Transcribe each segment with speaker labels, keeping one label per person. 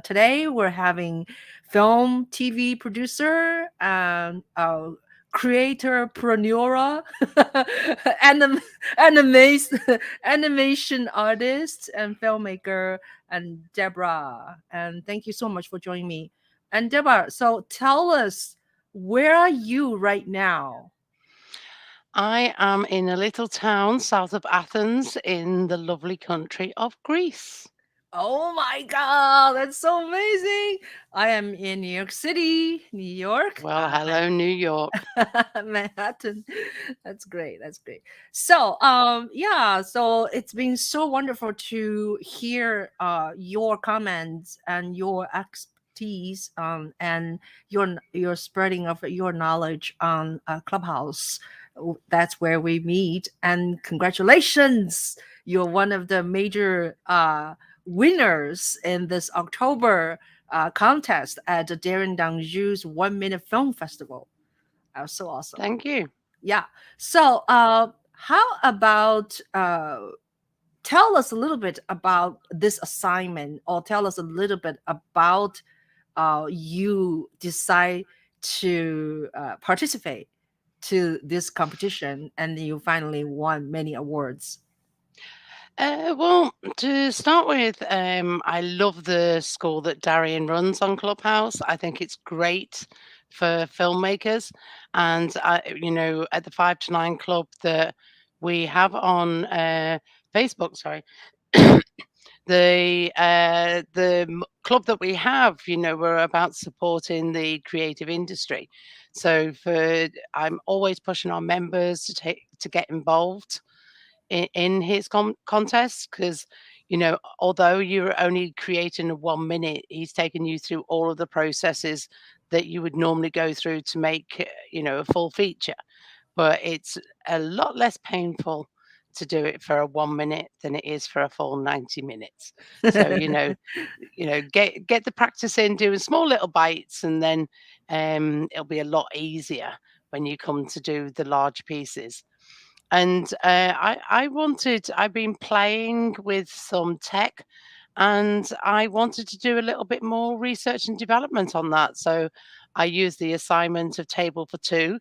Speaker 1: Today we're having film, TV producer, and creatorpreneur, anim- animation artist, and filmmaker, and Debra. And thank you so much for joining me. And Debra, so tell us, where are you right now?
Speaker 2: I am in a little town south of Athens in the lovely country of Greece.
Speaker 1: Oh my God, that's so amazing. I am in New York City, New York.
Speaker 2: Well, hello, New York.
Speaker 1: Manhattan. That's great. That's great. So, yeah, so it's been so wonderful to hear your comments and your expertise and your spreading of your knowledge on Clubhouse. That's where we meet. And congratulations, you're one of the major winners in this October contest at the Darren Danju's 1 Minute Film Festival. That was so awesome.
Speaker 2: Thank you.
Speaker 1: Yeah. So, how about tell us a little bit about this assignment, or tell us a little bit about you decide to participate to this competition, and you finally won many awards.
Speaker 2: Well, to start with, I love the school that Darian runs on Clubhouse. I think it's great for filmmakers. And, at the 5 to 9 club that we have on Facebook, sorry, the club that we have, we're about supporting the creative industry. So I'm always pushing our members to get involved in his contest because although you're only creating a 1 minute, he's taking you through all of the processes that you would normally go through to make a full feature, but it's a lot less painful to do it for a 1 minute than it is for a full 90 minutes. So get the practice in doing small little bites, and then it'll be a lot easier when you come to do the large pieces. And I've been playing with some tech, and I wanted to do a little bit more research and development on that. So I used the assignment of Table for Two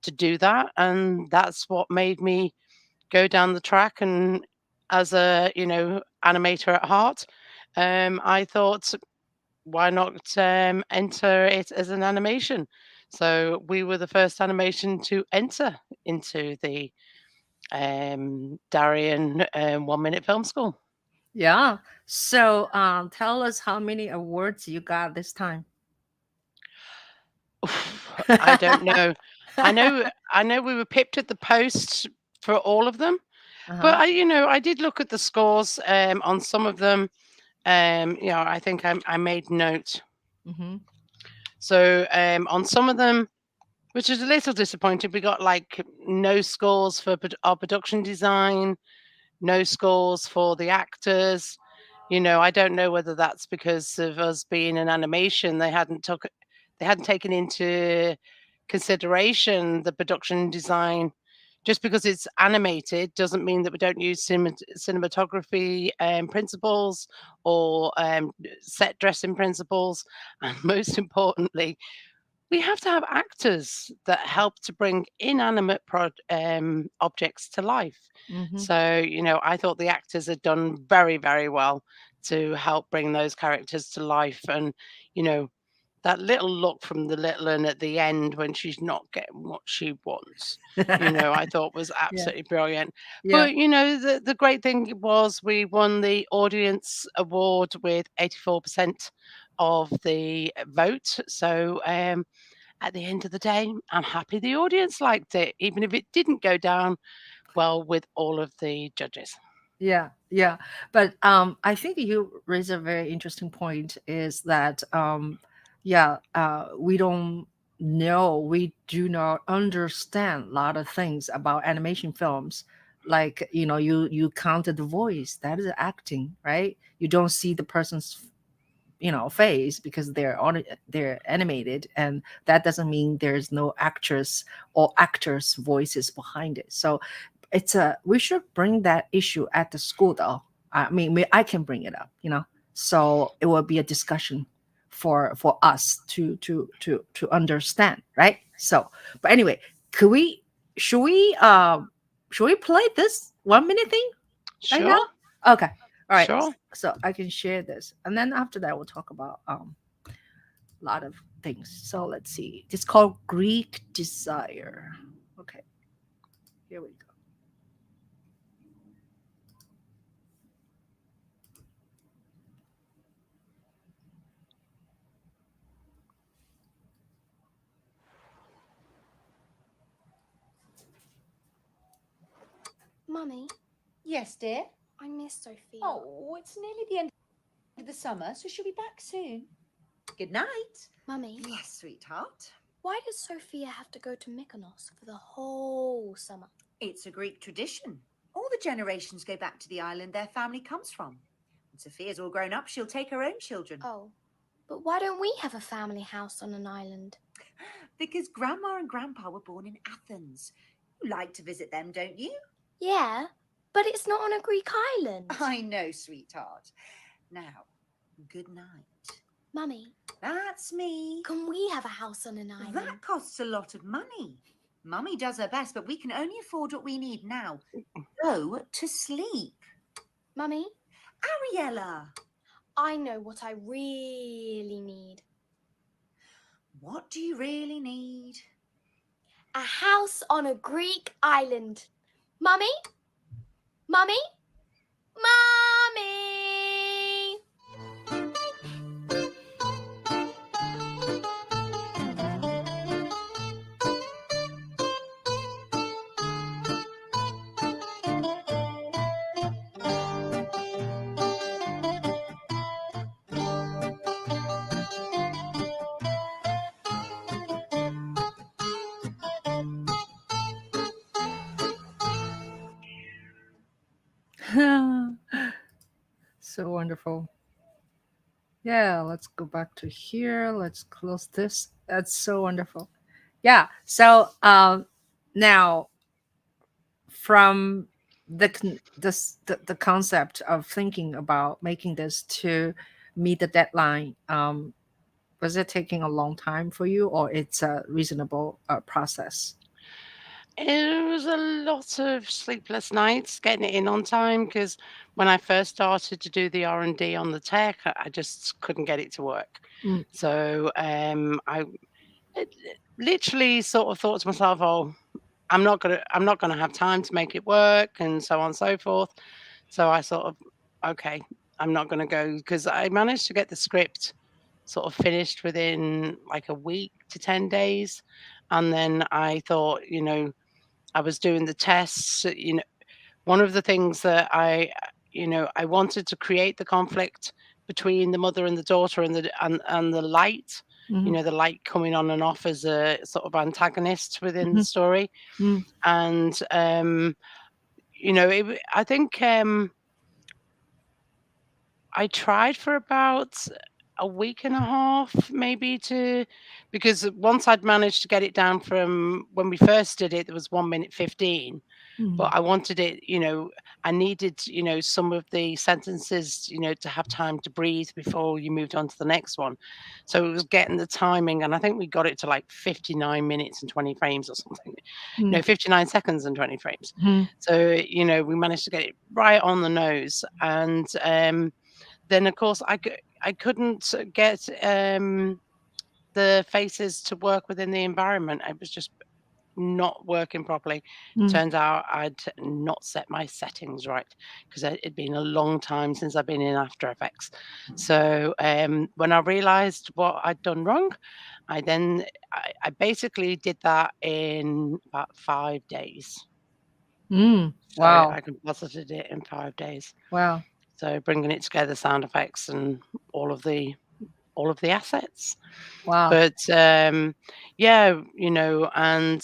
Speaker 2: to do that. And that's what made me go down the track. And as a, animator at heart, I thought, why not enter it as an animation? So we were the first animation to enter into the Darien 1 minute film school.
Speaker 1: Yeah. So, tell us how many awards you got this time.
Speaker 2: I don't know. I know we were pipped at the post for all of them, but
Speaker 1: Uh-huh.
Speaker 2: I did look at the scores on some of them. I think I made note.
Speaker 1: Mm-hmm.
Speaker 2: So on some of them, which is a little disappointing, we got like no scores for our production design, no scores for the actors. I don't know whether that's because of us being an animation. They hadn't taken into consideration the production design. Just because it's animated doesn't mean that we don't use cinematography principles or set dressing principles. And most importantly, we have to have actors that help to bring inanimate objects to life.
Speaker 1: Mm-hmm.
Speaker 2: So, I thought the actors had done very, very well to help bring those characters to life. And, you know, that little look from the little one at the end when she's not getting what she wants, I thought was
Speaker 1: Yeah.
Speaker 2: absolutely brilliant.
Speaker 1: Yeah.
Speaker 2: But, the great thing was we won the audience award with 84% of the vote. So, at the end of the day, I'm happy the audience liked it, even if it didn't go down well with all of the judges.
Speaker 1: Yeah. Yeah. But I think you raise a very interesting point, is that yeah, we don't know, we do not understand a lot of things about animation films. Like, you counted the voice, that is acting, right? You don't see the person's face because they're animated, and that doesn't mean there's no actress or actors voices behind it. So we should bring that issue at the school, though. I mean, I can bring it up. So it will be a discussion for us to understand, right? So, but anyway, could we should we should we play this 1 minute thing right now?
Speaker 2: Sure,
Speaker 1: Okay. All right.
Speaker 2: sure.
Speaker 1: So I can share this, and then after that we'll talk about a lot of things. So let's see. It's called Greek Desire. Okay. Here we go.
Speaker 3: Mummy,
Speaker 4: Yes, dear.
Speaker 3: I miss Sophia.
Speaker 4: Oh, it's nearly the end of the summer, so she'll be back soon. Good night.
Speaker 3: Mummy,
Speaker 4: Yes, sweetheart.
Speaker 3: why does Sophia have to go to Mykonos for the whole summer?
Speaker 4: It's a Greek tradition. All the generations go back to the island their family comes from. When Sophia's all grown up, she'll take her own children.
Speaker 3: Oh, but why don't we have a family house on an island?
Speaker 4: Because Grandma and Grandpa were born in Athens. You like to visit them, don't you?
Speaker 3: Yeah, but it's not on a Greek island.
Speaker 4: I know, sweetheart. Now, good night.
Speaker 3: Mummy,
Speaker 4: That's me.
Speaker 3: can we have a house on an island?
Speaker 4: That costs a lot of money. Mummy does her best, but we can only afford what we need now. Go to sleep.
Speaker 3: Mummy,
Speaker 4: Ariella,
Speaker 3: I know what I really need.
Speaker 4: what do you really need?
Speaker 3: A house on a Greek island. Mummy? Mummy? Mummy!
Speaker 1: So wonderful. Yeah, let's go back to here. Let's close this. That's so wonderful. Yeah. So now from the concept of thinking about making this to meet the deadline, was it taking a long time for you, or it's a reasonable process?
Speaker 2: It was a lot of sleepless nights getting it in on time because when I first started to do the R&D on the tech, I just couldn't get it to work.
Speaker 1: Mm.
Speaker 2: So I literally sort of thought to myself, "Oh, I'm not gonna have time to make it work," and so on and so forth. So I sort of, okay, I'm not gonna go because I managed to get the script sort of finished within like a week to 10 days. And then I thought, I was doing the tests, one of the things that I wanted to create the conflict between the mother and the daughter and the light,
Speaker 1: Mhm.
Speaker 2: the light coming on and off as a sort of antagonist within the
Speaker 1: Mhm.
Speaker 2: story.
Speaker 1: Mm.
Speaker 2: And I think I tried for about a week and a half, maybe because once I'd managed to get it down from when we first did it, there was 1 minute 15.
Speaker 1: Mm.
Speaker 2: But I wanted it, I needed, some of the sentences, to have time to breathe before you moved on to the next one. So it was getting the timing, and I think we got it to like 59 minutes and 20 frames or something. No,
Speaker 1: Mm.
Speaker 2: 59 seconds and 20 frames.
Speaker 1: Mm.
Speaker 2: So, we managed to get it right on the nose. And then, of course, I couldn't get the faces to work within the environment. It was just not working properly.
Speaker 1: Mm.
Speaker 2: Turns out I'd not set my settings right because it'd been a long time since I've been in After Effects. So when I realized what I'd done wrong, I basically did that in about 5 days.
Speaker 1: Mm.
Speaker 2: So
Speaker 1: Wow.
Speaker 2: I composited it in 5 days.
Speaker 1: Wow.
Speaker 2: So bringing it together, sound effects and all of the assets.
Speaker 1: Wow.
Speaker 2: But yeah, and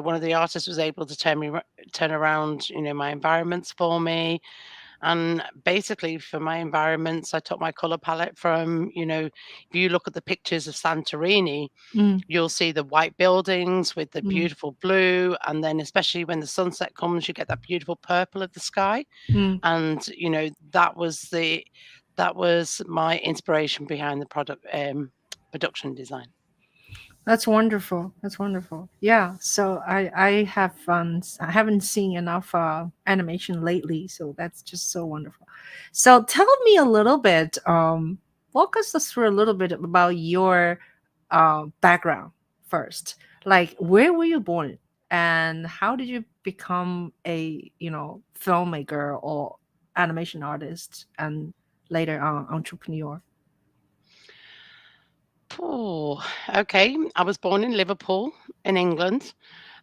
Speaker 2: one of the artists was able to turn around, my environments for me. And basically for my environments, I took my color palette from, if you look at the pictures of Santorini,
Speaker 1: Mm.
Speaker 2: you'll see the white buildings with the
Speaker 1: Mm.
Speaker 2: beautiful blue, and then especially when the sunset comes, you get that beautiful purple of the sky.
Speaker 1: Mm.
Speaker 2: And that was my inspiration behind the production design.
Speaker 1: That's wonderful. That's wonderful. Yeah. So I haven't seen enough animation lately, so that's just so wonderful. So tell me a little bit. Walk us through a little bit about your background first. Like, where were you born, and how did you become a filmmaker or animation artist, and later on entrepreneur?
Speaker 2: Oh, okay. I was born in Liverpool, in England,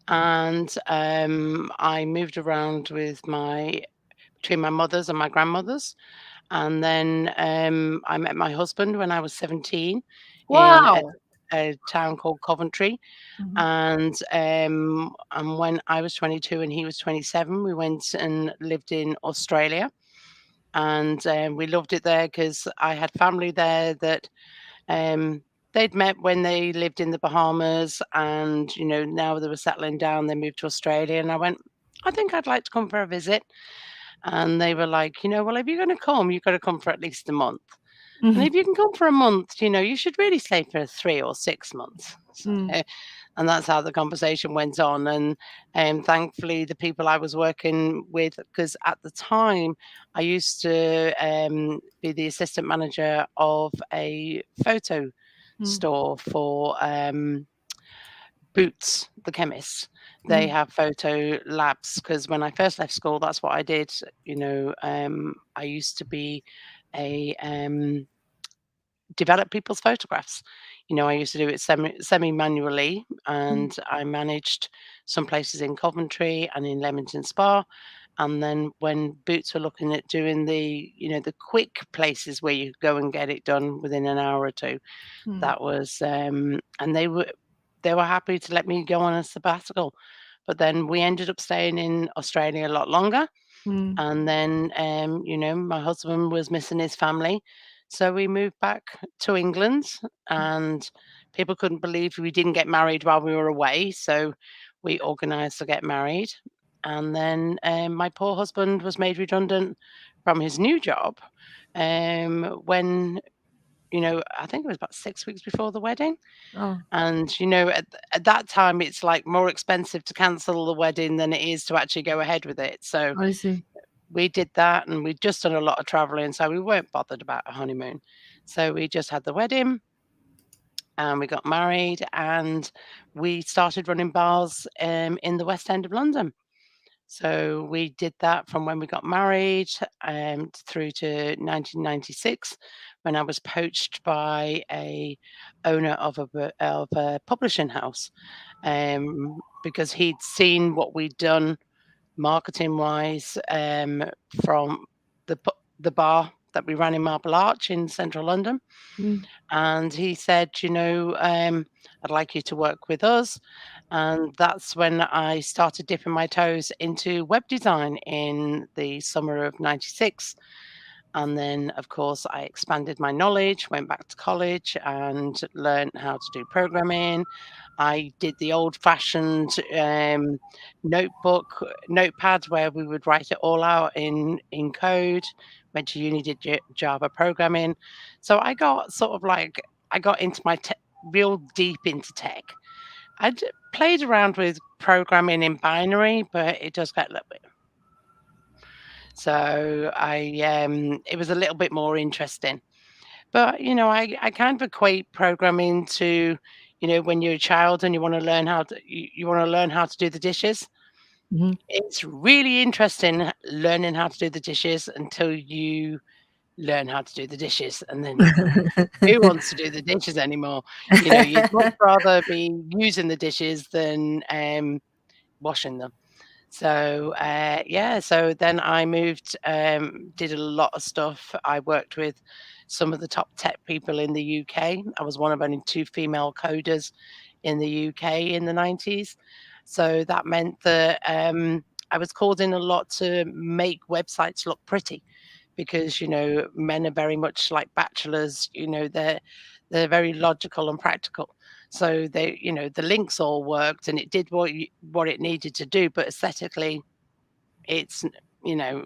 Speaker 2: and I moved around between my mother's and my grandmother's, and then I met my husband when I was 17 in
Speaker 1: Wow.
Speaker 2: a town called Coventry,
Speaker 1: Mhm.
Speaker 2: and when I was 22 and he was 27, we went and lived in Australia, and we loved it there because I had family there that. Um, they'd met when they lived in the Bahamas, and now they were settling down. They moved to Australia, and I went, I think I'd like to come for a visit. And they were like, well, if you're going to come, you've got to come for at least a month. And
Speaker 1: Mhm.
Speaker 2: if you can come for a month, you should really stay for 3 or 6 months. So,
Speaker 1: Mm.
Speaker 2: and that's how the conversation went on. And thankfully, the people I was working with, because at the time I used to be the assistant manager of a photo
Speaker 1: Mm.
Speaker 2: store for Boots, the chemist. They
Speaker 1: Mm.
Speaker 2: have photo labs because when I first left school, that's what I did. I used to be a develop people's photographs. I used to do it semi manually,
Speaker 1: Mm.
Speaker 2: and I managed some places in Coventry and in Leamington Spa. And then when Boots were looking at doing the quick places where you go and get it done within an hour or two,
Speaker 1: Mm.
Speaker 2: that was and they were happy to let me go on a sabbatical. But then we ended up staying in Australia a lot longer.
Speaker 1: Mm.
Speaker 2: And then, my husband was missing his family. So we moved back to England, and people couldn't believe we didn't get married while we were away. So we organized to get married. And then my poor husband was made redundant from his new job when, I think it was about 6 weeks before the wedding.
Speaker 1: Oh,
Speaker 2: And, at that time, it's like more expensive to cancel the wedding than it is to actually go ahead with it. So
Speaker 1: I see.
Speaker 2: we did that, and we'd just done a lot of traveling, so we weren't bothered about a honeymoon. So we just had the wedding, and we got married, and we started running bars in the West End of London. So we did that from when we got married through to 1996, when I was poached by a owner of a publishing house, because he'd seen what we'd done marketing wise from the bar that we ran in Marble Arch in central London.
Speaker 1: Mm.
Speaker 2: And he said, I'd like you to work with us. And that's when I started dipping my toes into web design in the summer of 96. And then, of course, I expanded my knowledge, went back to college and learned how to do programming. I did the old-fashioned notepad where we would write it all out in code. Went to uni, did Java programming. So I got I got into real deep into tech. I'd played around with programming in binary, but it does get a little bit. So it was a little bit more interesting. But I kind of equate programming to, when you're a child and you want to learn you want to learn how to do the dishes.
Speaker 1: Mhm.
Speaker 2: It's really interesting learning how to do the dishes until you learn how to do the dishes, and then you go, who wants to do the dishes anymore? You'd much rather be using the dishes than washing them. So yeah, so then I moved, did a lot of stuff. I worked with some of the top tech people in the UK. I was one of only two female coders in the UK in the 90s. So that meant that I was called in a lot to make websites look pretty, because men are very much like bachelors. They're very logical and practical. So the links all worked, and it did what it needed to do, but aesthetically, it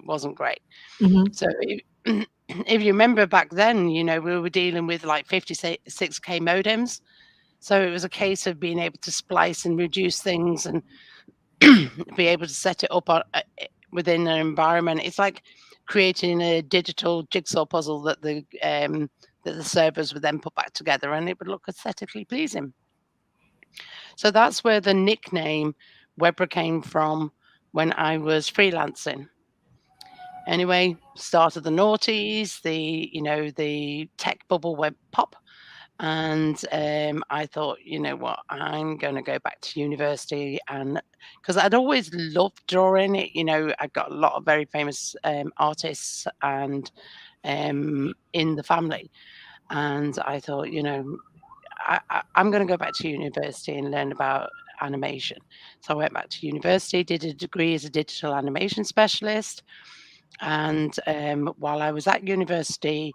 Speaker 2: wasn't great.
Speaker 1: Mhm.
Speaker 2: So if you remember back then, you know, we were dealing with like 56K modems. So it was a case of being able to splice and reduce things and be able to set it up within an environment. It's like creating a digital jigsaw puzzle that the servers would then put back together, and it would look aesthetically pleasing. So that's where the nickname Webra came from when I was freelancing. Anyway, start of the noughties, the tech bubble went pop. And I thought, you know what, I'm going to go back to university. And because I'd always loved drawing it, you know, I got a lot of very famous artists and in the family. And I thought, you know, I'm going to go back to university and learn about animation. So I went back to university, did a degree as a digital animation specialist. And while I was at university,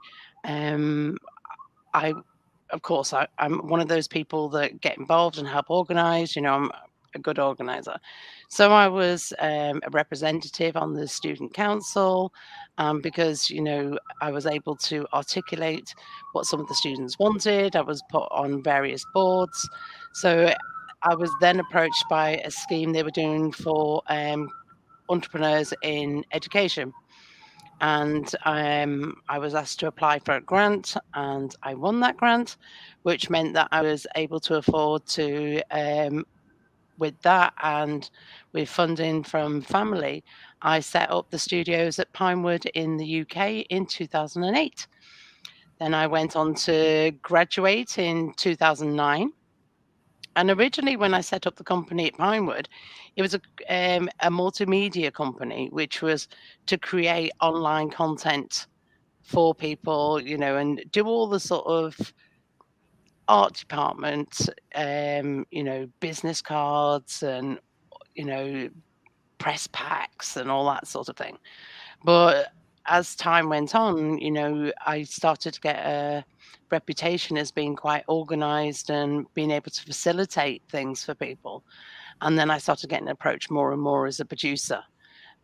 Speaker 2: of course, I'm one of those people that get involved and help organize. You know, I'm a good organizer. So I was a representative on the student council because, you know, I was able to articulate what some of the students wanted. I was put on various boards. So I was then approached by a scheme they were doing for entrepreneurs in education. And I was asked to apply for a grant, and I won that grant, which meant that I was able to afford to, with that and with funding from family, I set up the studios at Pinewood in the UK in 2008. Then I went on to graduate in 2009. And originally, when I set up the company at Pinewood, it was a multimedia company, which was to create online content for people, you know, and do all the sort of art department, you know, business cards and, you know, press packs and all that sort of thing. But as time went on, you know, I started to get a reputation as being quite organized and being able to facilitate things for people. And then I started getting approached more and more as a producer.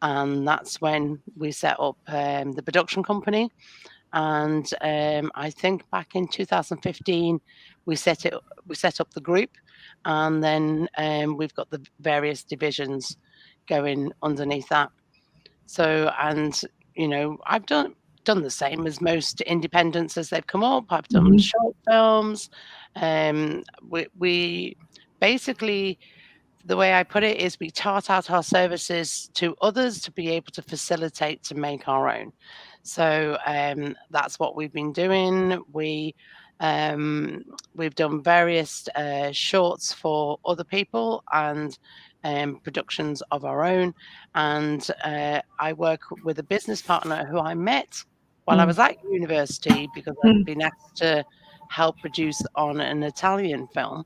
Speaker 2: And that's when we set up the production company. And I think back in 2015, we set up the group, and then we've got the various divisions going underneath that. So, and you know, I've done the same as most independents as they've come up. I've done short films. We basically, the way I put it is we chart out our services to others to be able to facilitate to make our own. So that's what we've been doing. We've done various shorts for other people and productions of our own. And I work with a business partner who I met while I was at university because I'd been asked to help produce on an Italian film.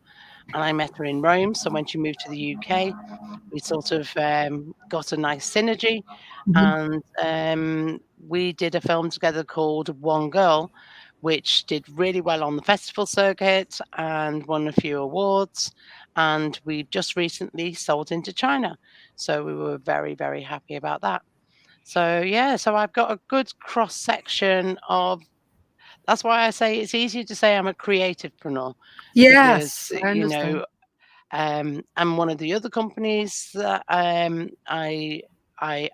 Speaker 2: And I met her in Rome. So when she moved to the UK, we sort of got a nice synergy. And we did a film together called One Girl, which did really well on the festival circuit and won a few awards. And we just recently sold into China. So we were very, very happy about that. So, yeah, so I've got a good cross section of. That's why I say it's easier to say I'm a creativepreneur.
Speaker 1: Yes,
Speaker 2: Because,
Speaker 1: I
Speaker 2: you
Speaker 1: understand.
Speaker 2: know, and one of the other companies that I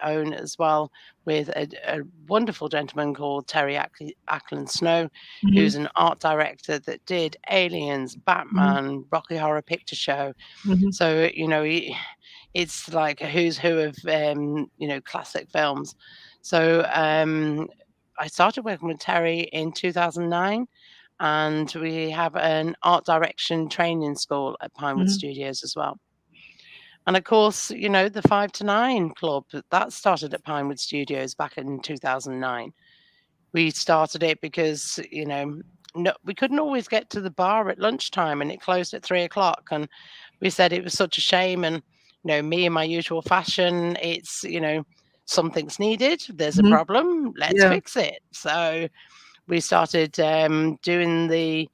Speaker 2: own as well with a wonderful gentleman called Terry Ackland Snow, who's an art director that did Aliens, Batman, Rocky Horror Picture Show. So, you know, it's like a who's who of, you know, classic films. So I started working with Terry in 2009. And we have an art direction training school at Pinewood Studios as well. And of course, you know, the 5 to 9 club, that started at Pinewood Studios back in 2009. We started it because, you know, we couldn't always get to the bar at lunchtime and it closed at 3 o'clock. And we said it was such a shame. And, you know, me in my usual fashion, it's, you know, something's needed. There's a problem. Let's fix it. So we started doing the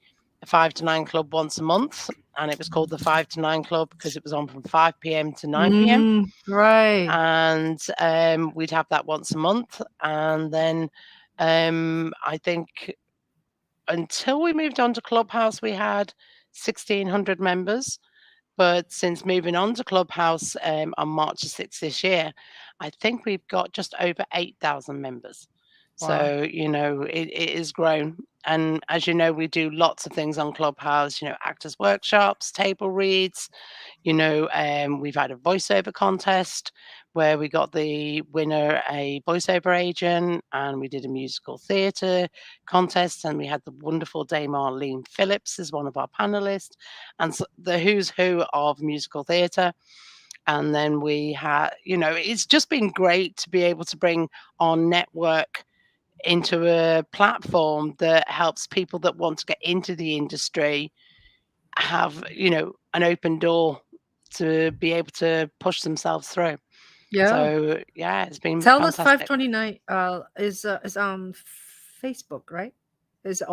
Speaker 2: 5 to 9 club once a month, and it was called the 5 to 9 club because it was on from 5 p.m. to 9 p.m.
Speaker 1: Right.
Speaker 2: And we'd have that once a month. And then I think until we moved on to Clubhouse, we had 1,600 members. But since moving on to Clubhouse on March the 6th this year, I think we've got just over 8,000 members.
Speaker 1: Wow.
Speaker 2: So, it is grown. And as you know, we do lots of things on Clubhouse, actors workshops, table reads, we've had a voiceover contest where we got the winner a voiceover agent, and we did a musical theatre contest, and we had the wonderful Dame Arlene Phillips as one of our panelists, and the who's who of musical theatre. And then we had, it's just been great to be able to bring our network into a platform that helps people that want to get into the industry have, an open door to be able to push themselves through.
Speaker 1: Yeah.
Speaker 2: So yeah, it's been
Speaker 1: Tell us,
Speaker 2: fantastic.
Speaker 1: 529 is on Facebook, right? It's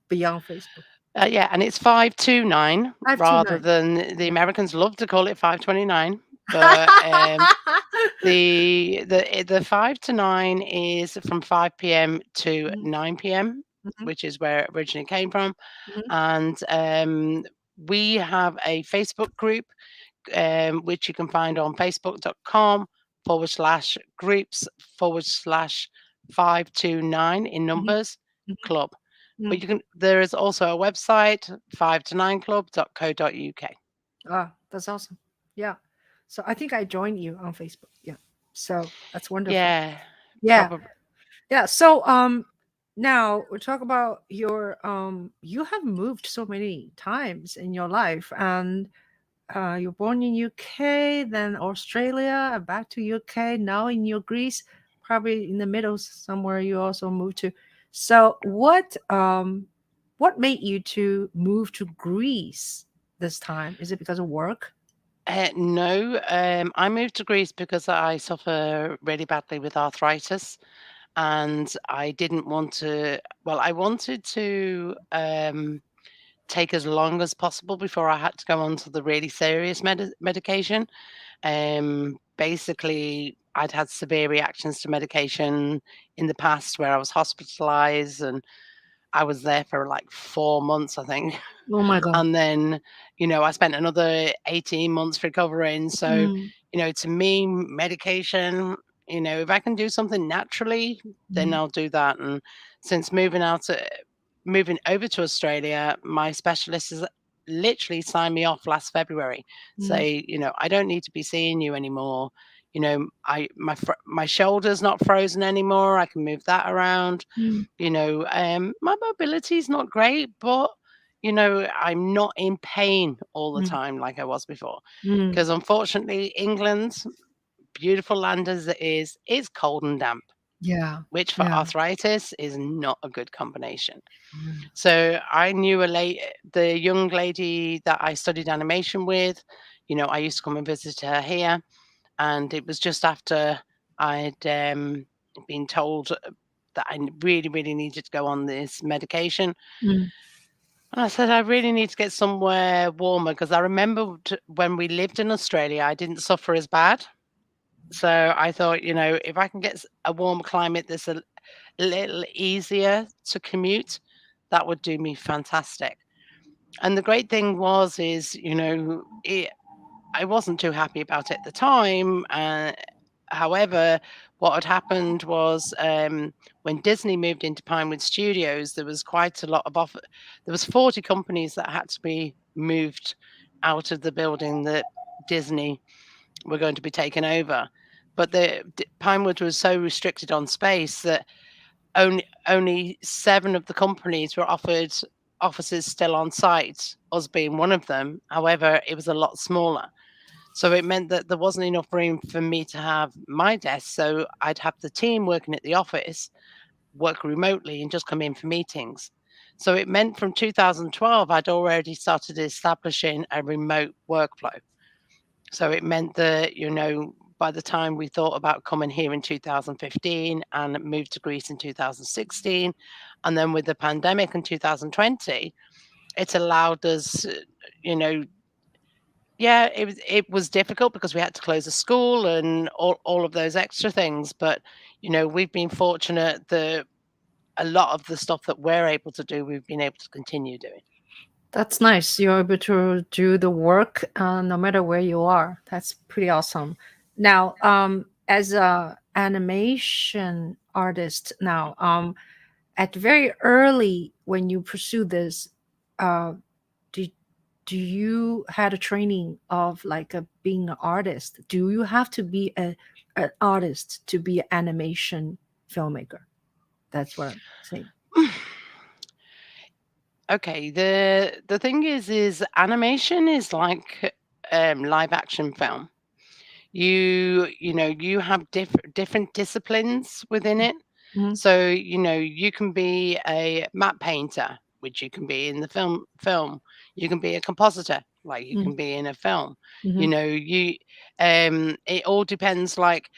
Speaker 1: beyond Facebook.
Speaker 2: Yeah, and it's 529 rather
Speaker 1: 529.
Speaker 2: than the Americans love to call it 529. But the 5 to 9 is from 5 p.m. to
Speaker 1: Mhm.
Speaker 2: 9 p.m.,
Speaker 1: Mhm.
Speaker 2: which is where it originally came from.
Speaker 1: Mhm.
Speaker 2: And we have a Facebook group, which you can find on facebook.com/groups/529 in numbers
Speaker 1: Mhm.
Speaker 2: club. But
Speaker 1: Mhm.
Speaker 2: there is also a website, 5to9club.co.uk.
Speaker 1: Ah, that's awesome. Yeah. So I think I joined you on Facebook. Yeah. So that's wonderful.
Speaker 2: Yeah,
Speaker 1: Yeah.
Speaker 2: probably.
Speaker 1: Yeah. So now we talk about your you have moved so many times in your life, and you're born in UK, then Australia, and back to UK, now in your Greece, probably in the middle somewhere you also moved to. So what made you to move to Greece this time? Is it because of work?
Speaker 2: No, I moved to Greece because I suffer really badly with arthritis, and I didn't want to. Well, I wanted to take as long as possible before I had to go on to the really serious medication. Basically, I'd had severe reactions to medication in the past where I was hospitalized, and I was there for like 4 months, I think.
Speaker 1: Oh my God.
Speaker 2: And then, I spent another 18 months recovering. So,
Speaker 1: Mm.
Speaker 2: to me, medication, if I can do something naturally, then
Speaker 1: Mhm.
Speaker 2: I'll do that. And since moving over to Australia, my specialist has literally signed me off last February.
Speaker 1: Mm.
Speaker 2: Say, I don't need to be seeing you anymore. My shoulder's not frozen anymore. I can move that around.
Speaker 1: Mm.
Speaker 2: My mobility is not great, but I'm not in pain all the
Speaker 1: Mm.
Speaker 2: time like I was before.
Speaker 1: Mm.
Speaker 2: Because unfortunately, England, beautiful land as it is cold and damp,
Speaker 1: Yeah.
Speaker 2: which for
Speaker 1: Yeah.
Speaker 2: arthritis is not a good combination.
Speaker 1: Mm.
Speaker 2: So I knew the young lady that I studied animation with. I used to come and visit her here, and it was just after I'd been told that I really, really needed to go on this medication.
Speaker 1: Mm.
Speaker 2: And I said, I really need to get somewhere warmer because I remembered when we lived in Australia, I didn't suffer as bad. So I thought, if I can get a warm climate that's a little easier to commute, that would do me fantastic. And the great thing is, I wasn't too happy about it at the time. However, what had happened was when Disney moved into Pinewood Studios, there was quite a lot of offer. There was 40 companies that had to be moved out of the building that Disney were going to be taken over. But Pinewood was so restricted on space that only 7 of the companies were offered offices still on site, us being one of them. However, it was a lot smaller. So it meant that there wasn't enough room for me to have my desk. So I'd have the team working at the office work remotely and just come in for meetings. So it meant from 2012, I'd already started establishing a remote workflow. So it meant that, by the time we thought about coming here in 2015 and moved to Greece in 2016, and then with the pandemic in 2020, it allowed us, you know, yeah, it was difficult because we had to close the school and all of those extra things. But, we've been fortunate that a lot of the stuff that we're able to do, we've been able to continue doing.
Speaker 1: That's nice. You're able to do the work no matter where you are. That's pretty awesome. Now, as a animation artist, now, at very early when you pursue this, uh, do do you had a training of like being an artist? Do you have to be an artist to be an animation filmmaker? That's what I'm saying.
Speaker 2: Okay, the thing is animation is like live action film. You know, you have different disciplines within it.
Speaker 1: Mhm,
Speaker 2: So, you know, you can be a matte painter, which you can be in the film. You can be a compositor, like you
Speaker 1: mhm,
Speaker 2: can be in a film. You
Speaker 1: mhm,
Speaker 2: know, it all depends. Like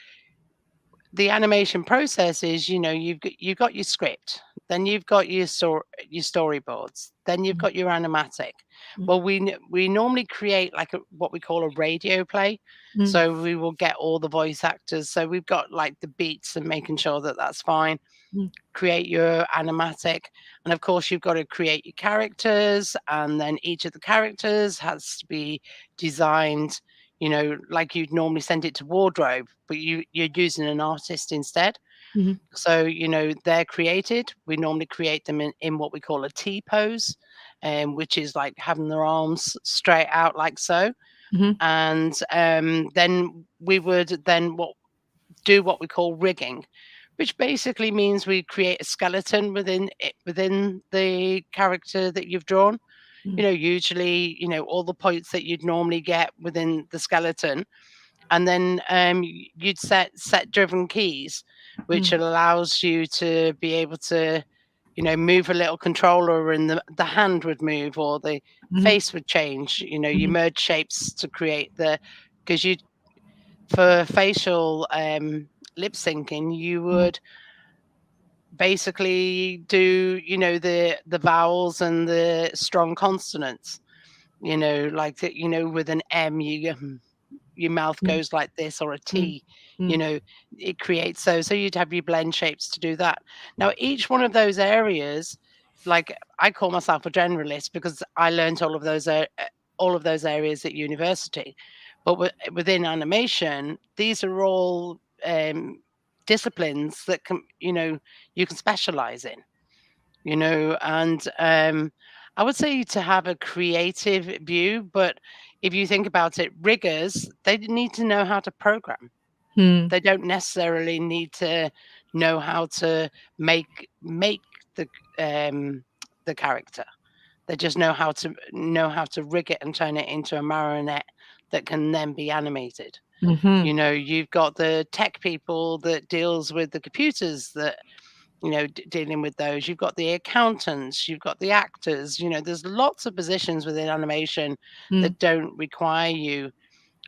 Speaker 2: the animation process is, you know, you've got your script, then you've got your storyboards, then you've
Speaker 1: mhm,
Speaker 2: got your animatic.
Speaker 1: mhm,
Speaker 2: Well, we normally create like what we call a radio play.
Speaker 1: mhm,
Speaker 2: So we will get all the voice actors. So we've got like the beats and making sure that that's fine.
Speaker 1: mhm,
Speaker 2: Create your animatic, and of course you've got to create your characters, and then each of the characters has to be designed, you know, like you'd normally send it to wardrobe, but you're using an artist instead.
Speaker 1: mhm,
Speaker 2: So, you know, they're created. We normally create them in what we call a T pose, which is like having their arms straight out like so.
Speaker 1: mhm,
Speaker 2: And then we would then do what we call rigging, which basically means we create a skeleton within the character that you've drawn. You
Speaker 1: mhm,
Speaker 2: know, usually, you know, all the points that you'd normally get within the skeleton, and then you'd set driven keys, which
Speaker 1: mhm,
Speaker 2: allows you to be able to, you know, move a little controller, and the hand would move or the
Speaker 1: mhm,
Speaker 2: face would change. You know, you
Speaker 1: mhm,
Speaker 2: merge shapes to create because you for facial lip syncing, you
Speaker 1: mhm,
Speaker 2: would basically do, you know, the vowels and the strong consonants. You know, like that. You know, with an M, your mouth
Speaker 1: mhm,
Speaker 2: goes like this, or a
Speaker 1: mhm,
Speaker 2: T. You
Speaker 1: mhm,
Speaker 2: know, it creates so you'd have your blend shapes to do that. Now, each one of those areas, like I call myself a generalist because I learned all of those areas at university. But within animation, these are all disciplines that can, you know, you can specialize in, you know. And I would say to have a creative view, but if you think about it, riggers, they need to know how to program.
Speaker 1: mhm,
Speaker 2: They don't necessarily need to know how to make the character. They just know how to rig it and turn it into a marionette that can then be animated.
Speaker 1: mhm,
Speaker 2: You know, you've got the tech people that deals with the computers that, you know, dealing with those. You've got the accountants, you've got the actors. You know, there's lots of positions within animation
Speaker 1: mhm,
Speaker 2: that don't require you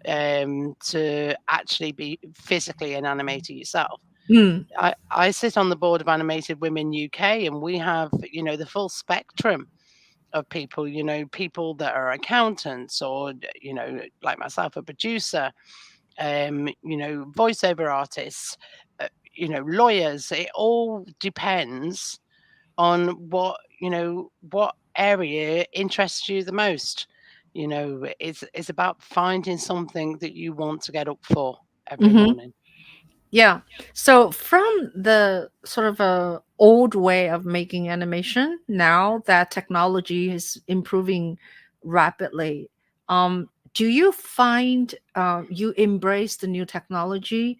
Speaker 2: to actually be physically an animator yourself.
Speaker 1: mhm,
Speaker 2: I sit on the board of Animated Women UK, and we have, you know, the full spectrum of people. You know, people that are accountants, or, you know, like myself, a producer, you know, voiceover artists, you know, lawyers. It all depends on what area interests you the most. You know, it's about finding something that you want to get up for every
Speaker 1: mhm.
Speaker 2: morning.
Speaker 1: Yeah. So from the sort of a old way of making animation, now that technology is improving rapidly, do you find you embrace the new technology,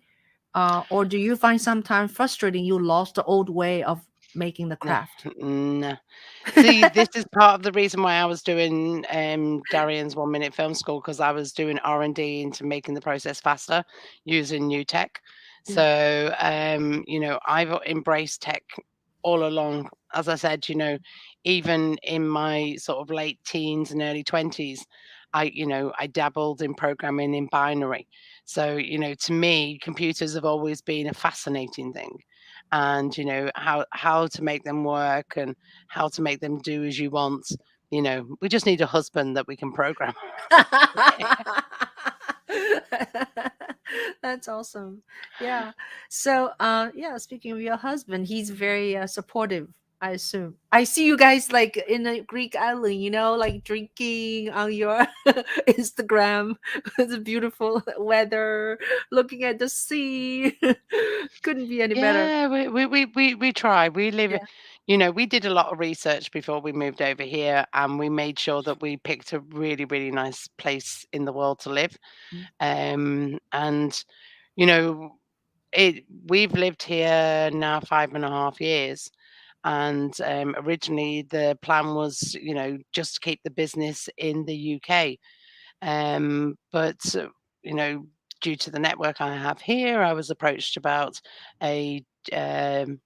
Speaker 1: or do you find sometimes frustrating you lost the old way of making the
Speaker 2: Nah,
Speaker 1: craft?
Speaker 2: nah. See, this is part of the reason why I was doing Darian's 1 minute film school, because I was doing R&D into making the process faster using new tech.
Speaker 1: Mm,
Speaker 2: So you know, I've embraced tech all along. As I said, you know, even in my sort of late teens and early 20s, you know, I dabbled in programming in binary. So, you know, to me, computers have always been a fascinating thing. And, you know, how to make them work and how to make them do as you want. You know, we just need a husband that we can program.
Speaker 1: That's awesome. Yeah. So, yeah, speaking of your husband, he's very supportive, I assume. I see you guys like in a Greek island, like drinking on your Instagram with the beautiful weather, looking at the sea. Couldn't be any better.
Speaker 2: Yeah, we try. We live,
Speaker 1: Yeah.
Speaker 2: we did a lot of research before we moved over here, and we made sure that we picked a really, really nice place in the world to live.
Speaker 1: Mm.
Speaker 2: And you know, we've lived here now 5.5 years, and originally the plan was, just to keep the business in the UK. But you know, due to the network I have here, I was approached about a um,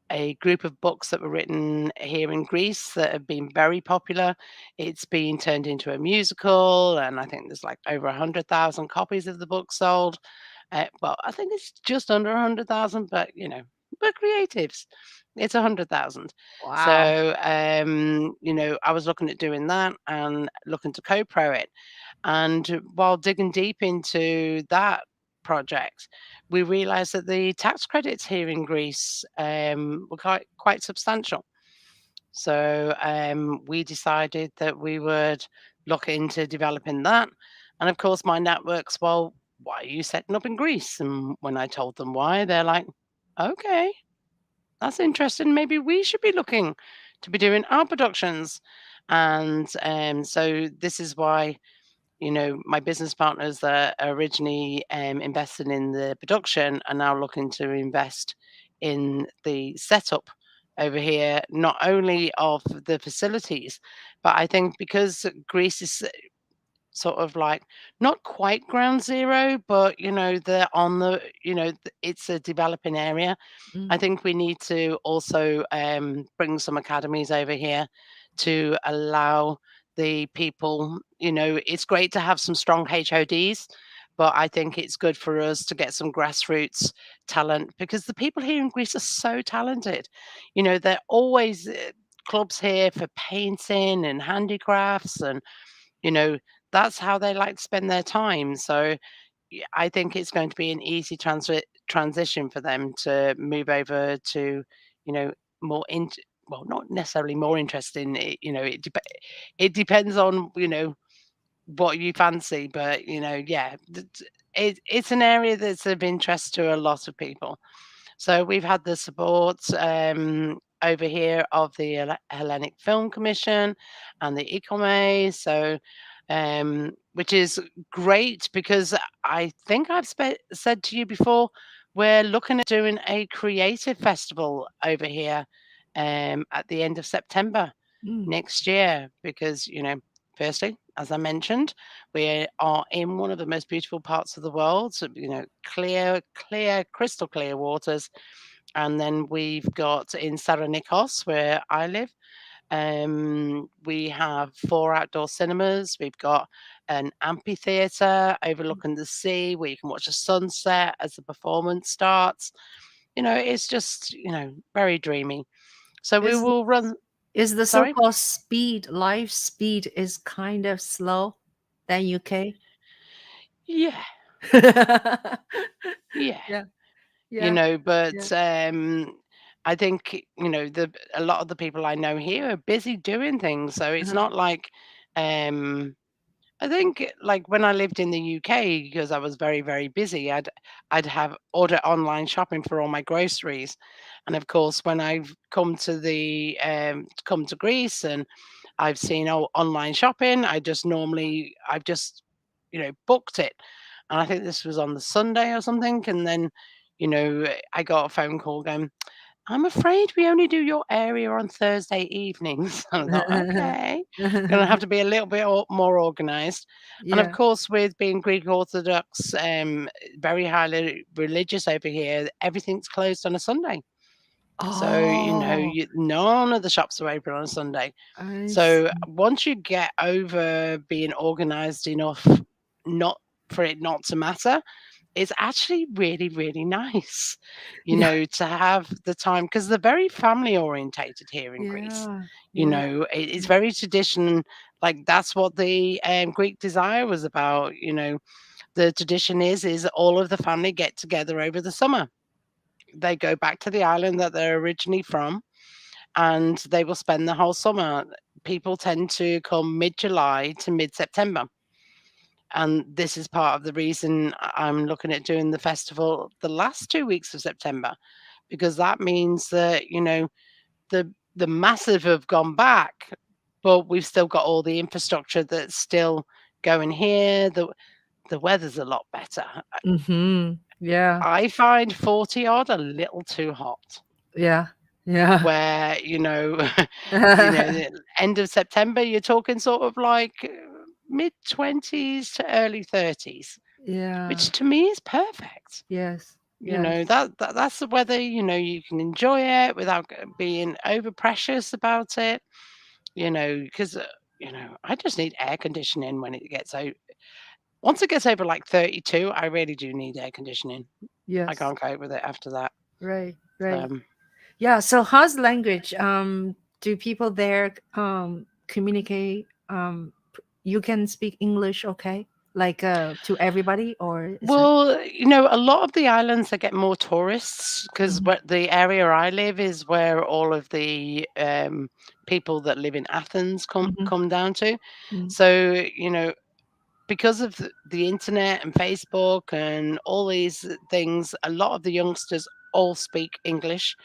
Speaker 2: a group of books that were written here in Greece that have been very popular. It's been turned into a musical, and I think there's like over 100,000 copies of the book sold. Well, I think it's just under 100,000, but we're creatives. It's 100,000.
Speaker 1: Wow.
Speaker 2: So, I was looking at doing that and looking to co-pro it. And while digging deep into that project, we realized that the tax credits here in Greece were quite substantial. So we decided that we would look into developing that. And of course, my networks, well, why are you setting up in Greece? And when I told them why, they're like, okay, that's interesting. Maybe we should be looking to be doing our productions. And so this is why, my business partners that originally invested in the production are now looking to invest in the setup over here, not only of the facilities, but I think because Greece is sort of like not quite ground zero, but they're on the, it's a developing area.
Speaker 1: Mm.
Speaker 2: I think we need to also bring some academies over here to allow the people, it's great to have some strong HODs, but I think it's good for us to get some grassroots talent because the people here in Greece are so talented. They're always clubs here for painting and handicrafts, and, you know, that's how they like to spend their time. So I think it's going to be an easy transition for them to move over to, you know, more in well, not necessarily more interesting. It depends on what you fancy, but yeah, it's an area that's of interest to a lot of people. So we've had the support over here of the Hellenic Film Commission and the ICOME, so which is great because I think I've said to you before, we're looking at doing a creative festival over here at the end of September
Speaker 1: Mm.
Speaker 2: next year because, firstly, as I mentioned, we are in one of the most beautiful parts of the world. So, clear, crystal clear waters. And then we've got in Saranikos, where I live, we have 4 outdoor cinemas. We've got an amphitheater overlooking the sea where you can watch the sunset as the performance starts. It's just, very dreamy. So we
Speaker 1: Is
Speaker 2: will run.
Speaker 1: is the
Speaker 2: Sorry?
Speaker 1: so-called life speed is kind of slow than UK?
Speaker 2: Yeah, yeah.
Speaker 1: Yeah, yeah, yeah.
Speaker 2: But I think a lot of the people I know here are busy doing things, so it's
Speaker 1: Uh-huh.
Speaker 2: not like um I think, like, when I lived in the UK, because I was very, very busy, I'd have order online shopping for all my groceries, and of course, when I've come to Greece and I've seen online shopping, I've just booked it, and I think this was on the Sunday or something, and then I got a phone call going, I'm afraid we only do your area on Thursday evenings. And I thought, okay, gonna have to be a little bit more organized. And of
Speaker 1: Yeah.
Speaker 2: course, with being Greek Orthodox, very highly religious over here, everything's closed on a Sunday. So,
Speaker 1: Oh,
Speaker 2: none of the shops are open on a Sunday.
Speaker 1: I
Speaker 2: So
Speaker 1: see.
Speaker 2: once you get over being organized enough not for it not to matter, it's actually really, really nice,
Speaker 1: Yeah,
Speaker 2: to have the time because they're very family orientated here in Greece.
Speaker 1: yeah, yeah.
Speaker 2: It's very tradition. Like that's what the Greek desire was about. the tradition is all of the family get together over the summer. They go back to the island that they're originally from, and they will spend the whole summer. People tend to come mid-July to mid-September. And this is part of the reason I'm looking at doing the festival the last 2 weeks of September, because that means that, the massive have gone back, but we've still got all the infrastructure that's still going here. The weather's a lot better.
Speaker 1: Mm-hmm. Yeah.
Speaker 2: I find 40 odd a little too hot.
Speaker 1: Yeah. Yeah.
Speaker 2: Where, the end of September, you're talking sort of like mid-20s to early 30s,
Speaker 1: Yeah.
Speaker 2: which to me is perfect.
Speaker 1: Yes.
Speaker 2: You
Speaker 1: Yes.
Speaker 2: know, that's the weather, you can enjoy it without being over precious about it, because, I just need air conditioning when it gets out. Once it gets over like 32, I really do need air conditioning. I
Speaker 1: Yes.
Speaker 2: can't cope with it after that.
Speaker 1: Right. Right.
Speaker 2: Um,
Speaker 1: Yeah. So how's language? Do people there communicate? You can speak English, okay? Like to everybody, or is it?
Speaker 2: well, a lot of the islands they get more tourists because
Speaker 1: Mhm.
Speaker 2: the area I live is where all of the people that live in Athens come
Speaker 1: Mhm.
Speaker 2: come down to.
Speaker 1: Mm.
Speaker 2: So, because of the internet and Facebook and all these things, a lot of the youngsters all speak English,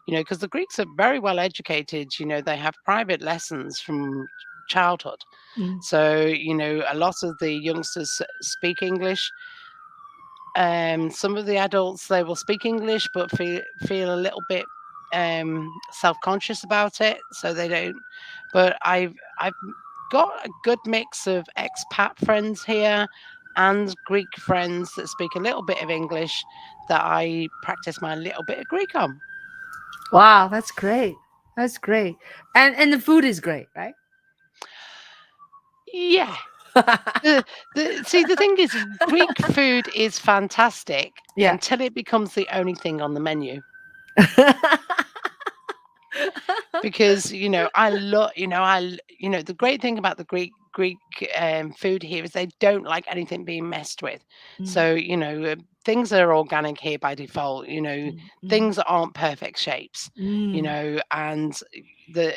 Speaker 2: because the Greeks are very well educated, they have private lessons from childhood.
Speaker 1: Mm.
Speaker 2: So, a lot of the youngsters speak English. Some of the adults they will speak English but feel a little bit self-conscious about it, so they don't. But I've got a good mix of expat friends here and Greek friends that speak a little bit of English that I practice my little bit of Greek on.
Speaker 1: Wow, that's great. That's great. And the food is great, right?
Speaker 2: Yeah. The thing is, Greek food is fantastic
Speaker 1: Yeah.
Speaker 2: until it becomes the only thing on the menu. Because I love the great thing about the Greek food here is they don't like anything being messed with.
Speaker 1: Mm,
Speaker 2: So things are organic here by default.
Speaker 1: mm, mm,
Speaker 2: Things aren't perfect shapes.
Speaker 1: mm,
Speaker 2: And the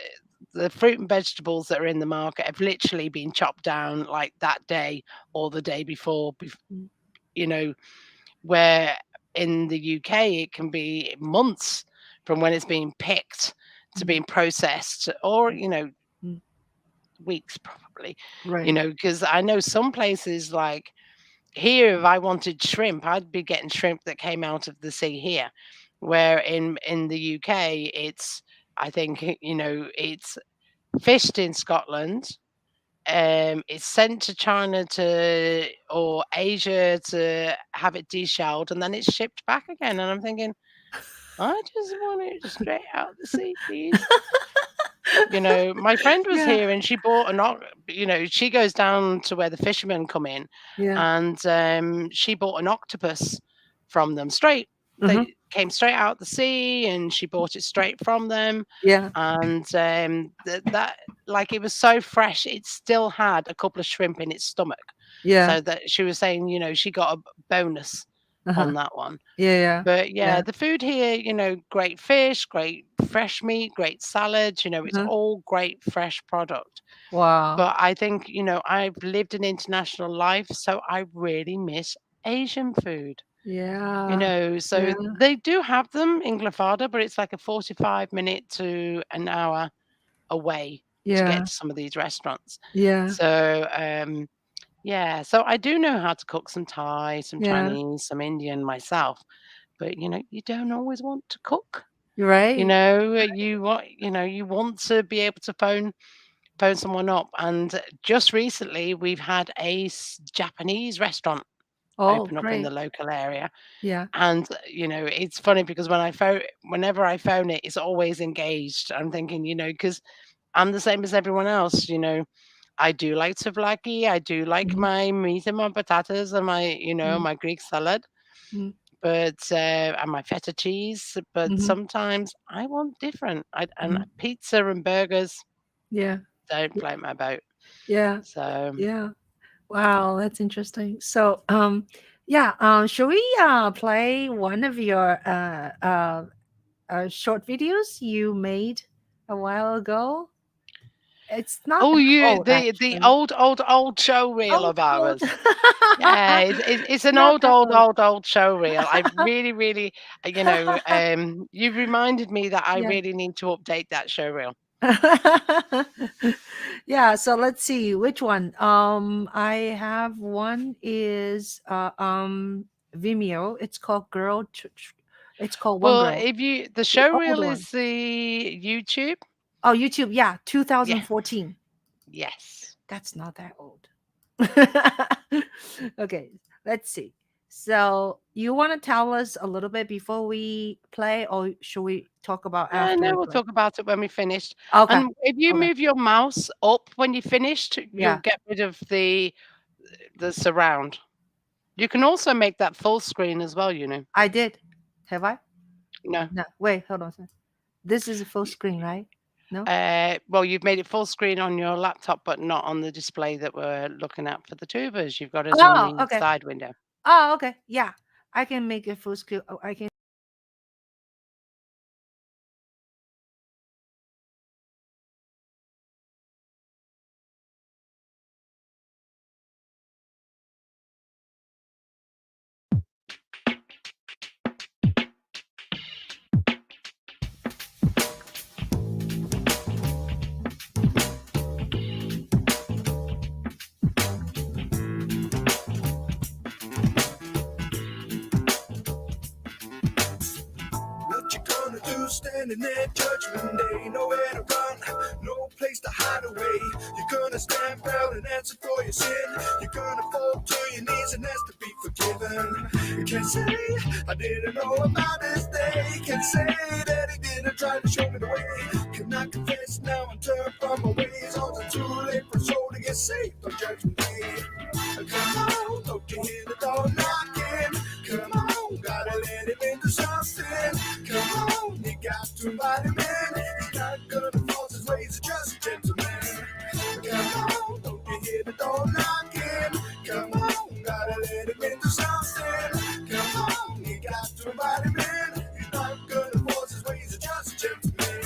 Speaker 2: the fruit and vegetables that are in the market have literally been chopped down like that day or the day before.
Speaker 1: mm,
Speaker 2: You know, where in the UK it can be months from when it's being picked to
Speaker 1: mm,
Speaker 2: being processed, or
Speaker 1: mm.
Speaker 2: weeks probably.
Speaker 1: Right.
Speaker 2: Because I know some places like here, if I wanted shrimp, I'd be getting shrimp that came out of the sea here, where in the UK it's, I think, it's fished in Scotland. It's sent to China or Asia to have it deshelled, and then it's shipped back again. And I'm thinking, I just want it straight out the sea, please. My friend was
Speaker 1: Yeah.
Speaker 2: here and she bought she goes down to where the fishermen come in,
Speaker 1: Yeah.
Speaker 2: and she bought an octopus from them straight.
Speaker 1: Uh-huh.
Speaker 2: They came straight out the sea and she bought it straight from them.
Speaker 1: Yeah.
Speaker 2: And that, like, it was so fresh, it still had a couple of shrimp in its stomach.
Speaker 1: Yeah.
Speaker 2: So that she was saying, she got a bonus
Speaker 1: Uh-huh.
Speaker 2: on that one.
Speaker 1: Yeah. Yeah.
Speaker 2: But
Speaker 1: Yeah.
Speaker 2: yeah, the food here, great fish, great fresh meat, great salads, it's
Speaker 1: Uh-huh.
Speaker 2: all great fresh product.
Speaker 1: Wow.
Speaker 2: But I think, I've lived an international life, so I really miss Asian food.
Speaker 1: Yeah.
Speaker 2: So
Speaker 1: Yeah.
Speaker 2: they do have them in Glafada, but it's like a 45-minute to an hour away to
Speaker 1: Yeah.
Speaker 2: get to some of these restaurants.
Speaker 1: Yeah.
Speaker 2: So yeah, so I do know how to cook some Thai, some
Speaker 1: Yeah.
Speaker 2: Chinese, some Indian myself. But you don't always want to cook.
Speaker 1: You're right.
Speaker 2: You want to be able to phone someone up. And just recently, we've had a Japanese restaurant
Speaker 1: Oh,
Speaker 2: open up in
Speaker 1: great.
Speaker 2: the local area.
Speaker 1: Yeah.
Speaker 2: And it's funny because whenever I phone it, it's always engaged. I'm thinking, because I'm the same as everyone else. I do like souvlaki. I do like
Speaker 1: Mhm.
Speaker 2: my meat and my potatoes and my
Speaker 1: Mm,
Speaker 2: my Greek salad,
Speaker 1: mm,
Speaker 2: but and my feta cheese. But
Speaker 1: mhm,
Speaker 2: sometimes I want different. And
Speaker 1: mhm.
Speaker 2: pizza and burgers
Speaker 1: Yeah.
Speaker 2: don't
Speaker 1: y-
Speaker 2: float my boat.
Speaker 1: Yeah.
Speaker 2: So
Speaker 1: Yeah. Wow, that's interesting. So, yeah, should we play one of your short videos you made a while ago? It's not
Speaker 2: Oh,
Speaker 1: that
Speaker 2: you
Speaker 1: old,
Speaker 2: the
Speaker 1: actually.
Speaker 2: old show reel
Speaker 1: Old,
Speaker 2: of
Speaker 1: old.
Speaker 2: ours. Yeah, it's an
Speaker 1: Not that old.
Speaker 2: old show reel. I really, really, you reminded me that I
Speaker 1: Yeah.
Speaker 2: really need to update that show reel.
Speaker 1: Yeah, so let's see which one. I have one is Vimeo. It's called it's called One
Speaker 2: Well,
Speaker 1: Girl.
Speaker 2: if you the
Speaker 1: The
Speaker 2: show
Speaker 1: old
Speaker 2: reel
Speaker 1: one.
Speaker 2: is the YouTube.
Speaker 1: Oh, YouTube. Yeah,
Speaker 2: Yeah,
Speaker 1: 2014.
Speaker 2: yes.
Speaker 1: That's not that old. Okay, let's see. So, you want to tell us a little bit before we play, or should we talk about after
Speaker 2: No,
Speaker 1: we
Speaker 2: we'll
Speaker 1: play?
Speaker 2: talk about it when we finished.
Speaker 1: Okay.
Speaker 2: And if you
Speaker 1: Okay.
Speaker 2: move your mouse up when you're finished, you'll
Speaker 1: Yeah,
Speaker 2: get rid of the surround. You can also make that full screen as well, you know.
Speaker 1: I did. Have I?
Speaker 2: No.
Speaker 1: No. Wait, hold on a second. This is a full screen, right? No?
Speaker 2: Well, you've made it full screen on your laptop, but not on the display that we're looking at for the two of us. You've got us in
Speaker 1: Oh,
Speaker 2: the
Speaker 1: okay.
Speaker 2: side window.
Speaker 1: Oh, okay. Yeah. I can make it full screen. Oh, I can.
Speaker 5: What you gonna do standing there judgment day? Nowhere to run, no place to hide away. You're gonna stand proud and answer for your sin. You're gonna fall to your knees and ask to be forgiven. You can't say I didn't know about this day. You can't say that he didn't try to show me the way. Can I confess now and turn from my ways? All it's too late for a soul to get saved on judgment day. Come on, don't you hear the door knocking? Come on, gotta let him into something. Come on, you got to invite him in. He's not gonna force his ways, just a gentleman. Come on, don't you hear the door knocking? Come on, gotta let him into something. Come on, you got to invite him in. He's not gonna force his ways, just a gentleman.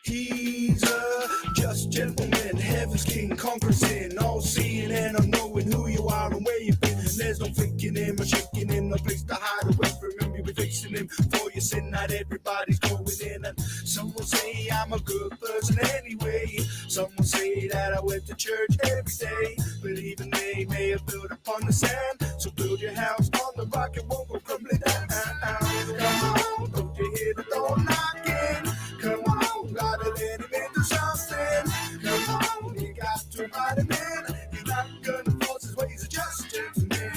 Speaker 5: He's a just gentleman, heaven's king, conquering sin, all seeing and unknowing who you are and where you've been. There's no faking him or shaking him, no place to hide away from him. You'll be facing him for your sin, not everybody's going in. And some will say I'm a good person anyway. Some will say that I went to church every day. But even they may have built upon the sand. So build your house on the rock, it won't go crumbling down. Come on, don't you hear the door knocking? Come on, gotta let him into something. Come on, you got to invite him in. He's not gonna force his ways, he's just a gentleman.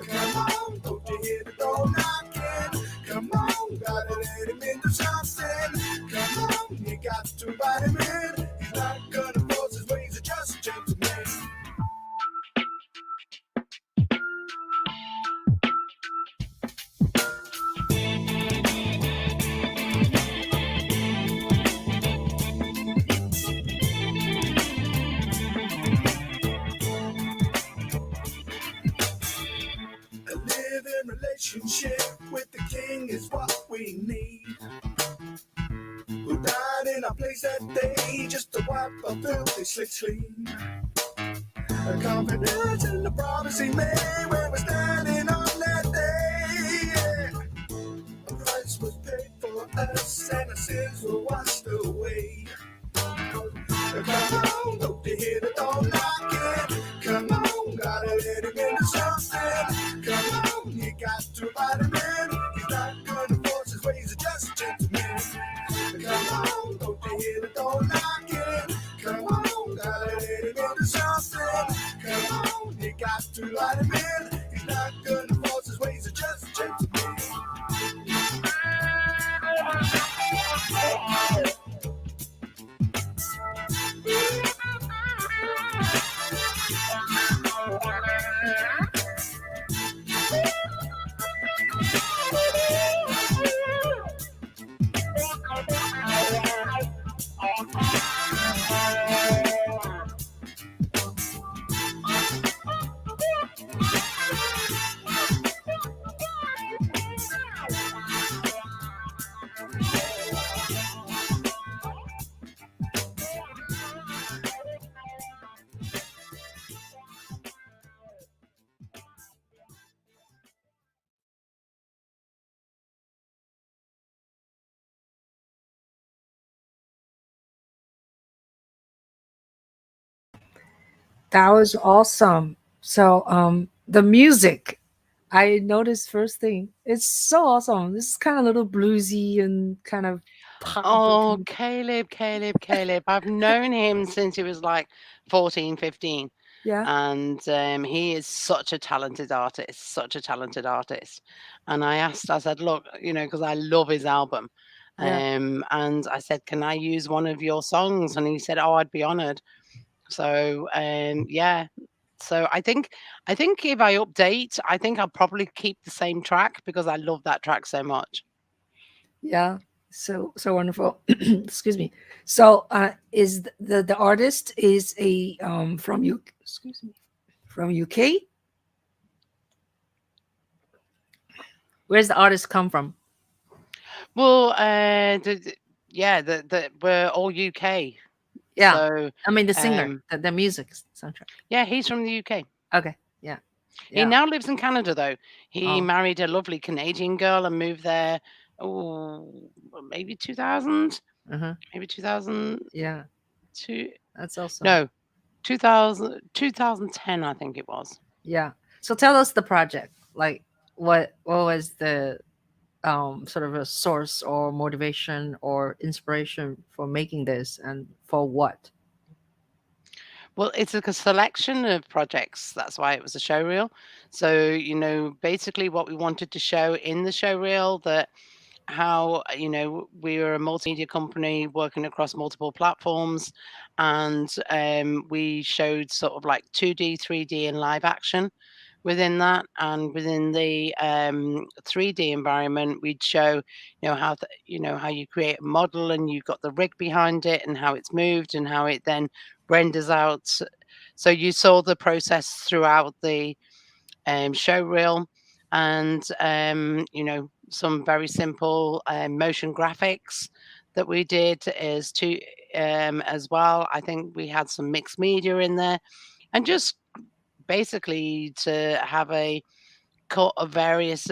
Speaker 5: Come on, don't you hear the door knocking? Come on, gotta let him into something. Come on, you got to invite him in. He's not gonna force his ways, he's just a gentleman. A living relationship with the king is what we need. Who died in our place that day just to wipe our filthy slates clean. A confidence in the promise he made when we're standing on that day. Yeah. A price was paid for us and our sins were washed away. Come on, don't you hear the door knocking? Come on, gotta let him into something. Come on, you got to invite him in. He's not gonna force his ways, he's just a gentleman. Come on, don't you hear the door knocking? Come on, gotta let him into something. Come on, you got to invite him in. He's not gonna force his ways, he's just a gentleman.
Speaker 1: That was awesome. So the music, I noticed first thing, it's so awesome. This is kind of a little bluesy and kind of pop.
Speaker 2: Oh, Caleb. I've known him since he was like 14, 15.
Speaker 1: Yeah.
Speaker 2: And he is such a talented artist. And I said, look, because I love his album.
Speaker 1: Yeah.
Speaker 2: And I said, can I use one of your songs? And he said, oh, I'd be honored. So yeah. So I think if I update, I think I'll probably keep the same track because I love that track so much.
Speaker 1: Yeah. So wonderful. Excuse me. So is the artist is a from you excuse me from UK? Where's the artist come from?
Speaker 2: Well, yeah, we're all UK.
Speaker 1: Yeah.
Speaker 2: So
Speaker 1: I mean the singer, the music soundtrack.
Speaker 2: yeah, he's from the UK.
Speaker 1: Okay. Yeah.
Speaker 2: He now lives in Canada, though. He
Speaker 1: Oh.
Speaker 2: married a lovely Canadian girl and moved there. Oh, maybe 2000, maybe 2002.
Speaker 1: Yeah. That's awesome.
Speaker 2: No, 2010, I think it was.
Speaker 1: Yeah. So tell us the project. Like what was the sort of a source or motivation or inspiration for making this, and for what?
Speaker 2: Well, it's like a selection of projects. That's why it was a showreel. So, basically what we wanted to show in the showreel, that how, we were a multimedia company working across multiple platforms, and we showed sort of like 2D, 3D, and live action within that. And within the 3D environment, we'd show, how how you create a model and you've got the rig behind it and how it's moved and how it then renders out. So you saw the process throughout the show reel, and some very simple motion graphics that we did as well. I think we had some mixed media in there, and just basically to have a cut of various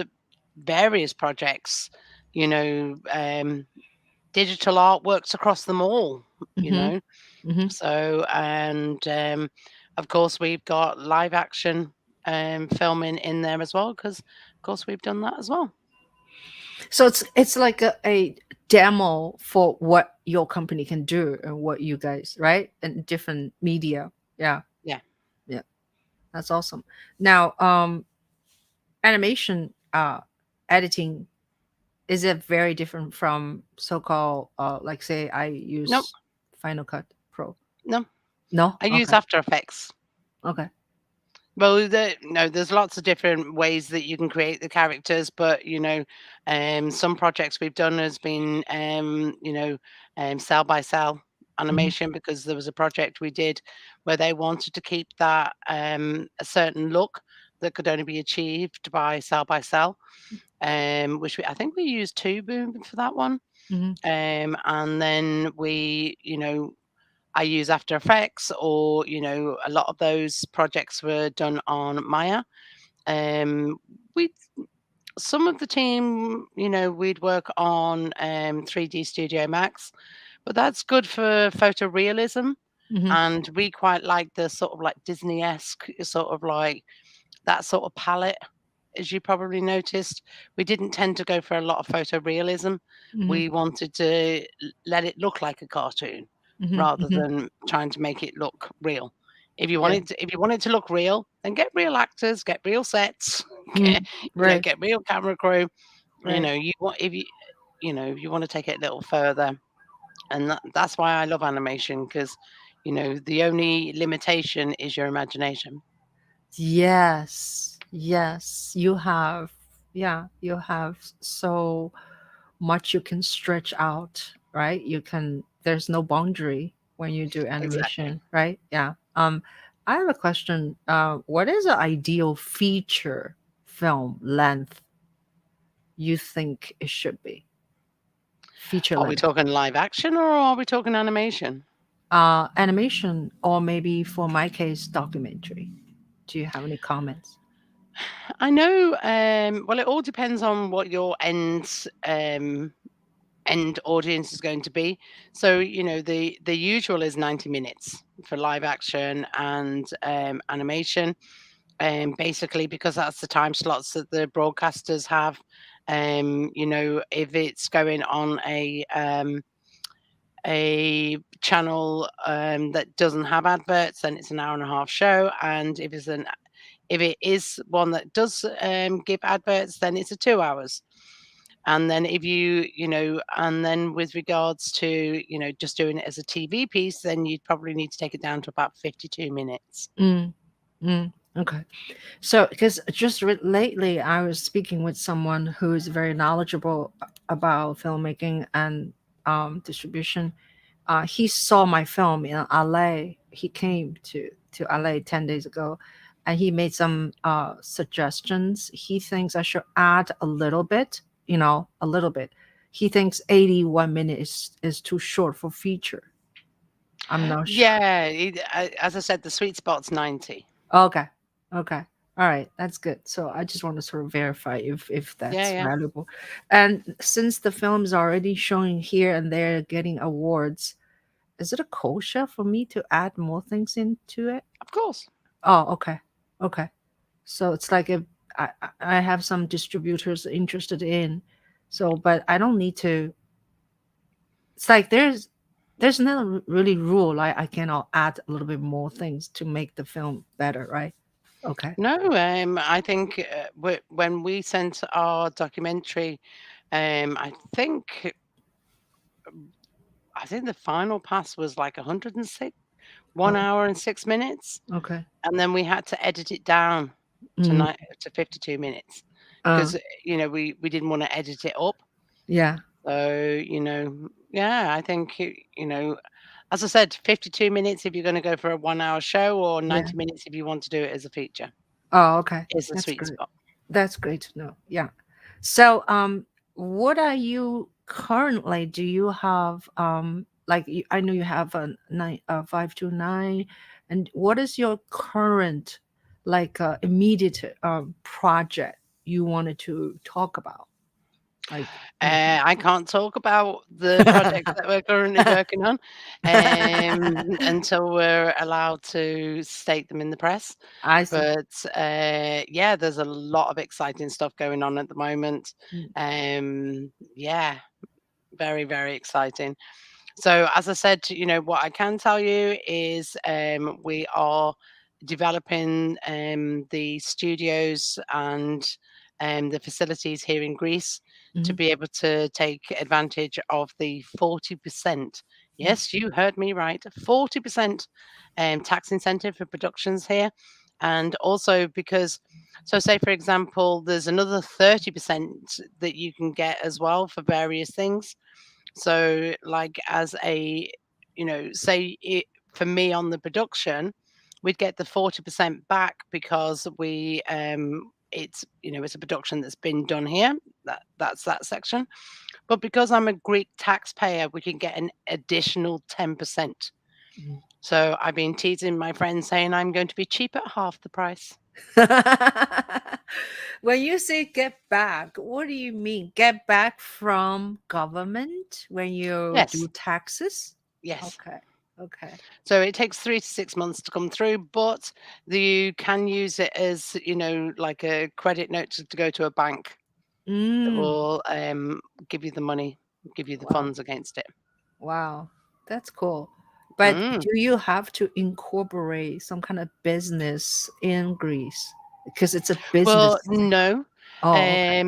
Speaker 2: projects, digital artworks across them all, So, and of course, we've got live action filming in there as well, because of course we've done that as well.
Speaker 1: So it's like a demo for what your company can do and what you guys, right? And different media. Yeah. That's awesome. Now, animation editing, is it very different from so-called like say I use
Speaker 2: Nope.
Speaker 1: Final Cut Pro?
Speaker 2: No,
Speaker 1: No?
Speaker 2: I use
Speaker 1: Okay.
Speaker 2: After Effects.
Speaker 1: Okay.
Speaker 2: Well, there's lots of different ways that you can create the characters, but some projects we've done has been cell by cell animation, because there was a project we did where they wanted to keep that a certain look that could only be achieved by cell, which I think we used Tubu for that one, and then we I use After Effects, or a lot of those projects were done on Maya. Some of the team, we'd work on 3D Studio Max, but that's good for photorealism, and we quite like the sort of like Disney-esque sort of like that sort of palette. As you probably noticed, we didn't tend to go for a lot of photorealism. We wanted to let it look like a cartoon rather than trying to make it look real. If you want it to look real, then get real actors, get real sets, get real camera crew. You want if you want to take it a little further, and that's why I love animation, because the only limitation is your imagination.
Speaker 1: Yes, you have so much you can stretch out, right? There's no boundary when you do animation, right? Yeah. I have a question. What is an ideal feature film length you think it should be? Feature
Speaker 2: Are we
Speaker 1: length.
Speaker 2: talking live action, or are we talking animation?
Speaker 1: Animation, or maybe for my case, documentary. Do you have any comments?
Speaker 2: I know. Well, it all depends on what your end end audience is going to be. So, the usual is 90 minutes for live action and animation. Basically, because that's the time slots that the broadcasters have. If it's going on a channel that doesn't have adverts, then it's an hour and a half show. And if it is one that does give adverts, then it's a 2 hours. And then and then with regards to, just doing it as a TV piece, then you'd probably need to take it down to about 52 minutes.
Speaker 1: Okay. So, because just lately, I was speaking with someone who is very knowledgeable about filmmaking and distribution. He saw my film in LA. He came to LA 10 days ago, and he made some suggestions. He thinks I should add a little bit, a little bit. He thinks 81 minutes is too short for feature. I'm not sure.
Speaker 2: Yeah, as I said, the sweet spot's 90.
Speaker 1: Okay. Okay. All right. That's good. So I just want to sort of verify if that's
Speaker 2: Yeah.
Speaker 1: valuable. And since the film is already showing here and there, getting awards, is it a kosher for me to add more things into it?
Speaker 2: Of course.
Speaker 1: Oh, okay. Okay. So it's like if I have some distributors interested in, but I don't need to. It's like there's no really rule. I cannot add a little bit more things to make the film better, right? Okay.
Speaker 2: No, I think when we sent our documentary, I think the final pass was like 106, 1 hour and 6 minutes,
Speaker 1: Okay.
Speaker 2: and then we had to edit it down to 52 minutes because we didn't want to edit it up.
Speaker 1: Yeah.
Speaker 2: So I think as I said, 52 minutes if you're going to go for a 1 hour show, or 90 minutes if you want to do it as a feature.
Speaker 1: Oh, okay.
Speaker 2: Is the
Speaker 1: That's
Speaker 2: sweet
Speaker 1: great.
Speaker 2: spot.
Speaker 1: That's great to know. Yeah. So, what are you currently? Do you have I know you have a 529, and what is your current immediate project you wanted to talk about? Like,
Speaker 2: I can't talk about the project that we're currently working on until we're allowed to state them in the press.
Speaker 1: I see.
Speaker 2: But there's a lot of exciting stuff going on at the moment. Very, very exciting. So as I said, what I can tell you is we are developing the studios and the facilities here in Greece to be able to take advantage of the 40%. Yes, you heard me right. 40% tax incentive for productions here. And also because, so say, for example, there's another 30% that you can get as well for various things. So like as a, say for me on the production, we'd get the 40% back because we, it's a production that's been done here. That's that section. But because I'm a Greek taxpayer, we can get an additional 10%. So I've been teasing my friends saying I'm going to be cheap at half the price.
Speaker 1: When you say get back, what do you mean? Get back from government when you do taxes?
Speaker 2: Yes.
Speaker 1: Okay.
Speaker 2: So it takes 3 to 6 months to come through, but you can use it as, like a credit note to go to a bank that will give you the money, give you the funds against it.
Speaker 1: Wow, that's cool. But do you have to incorporate some kind of business in Greece? Because it's a business.
Speaker 2: Well, no.
Speaker 1: Oh, okay.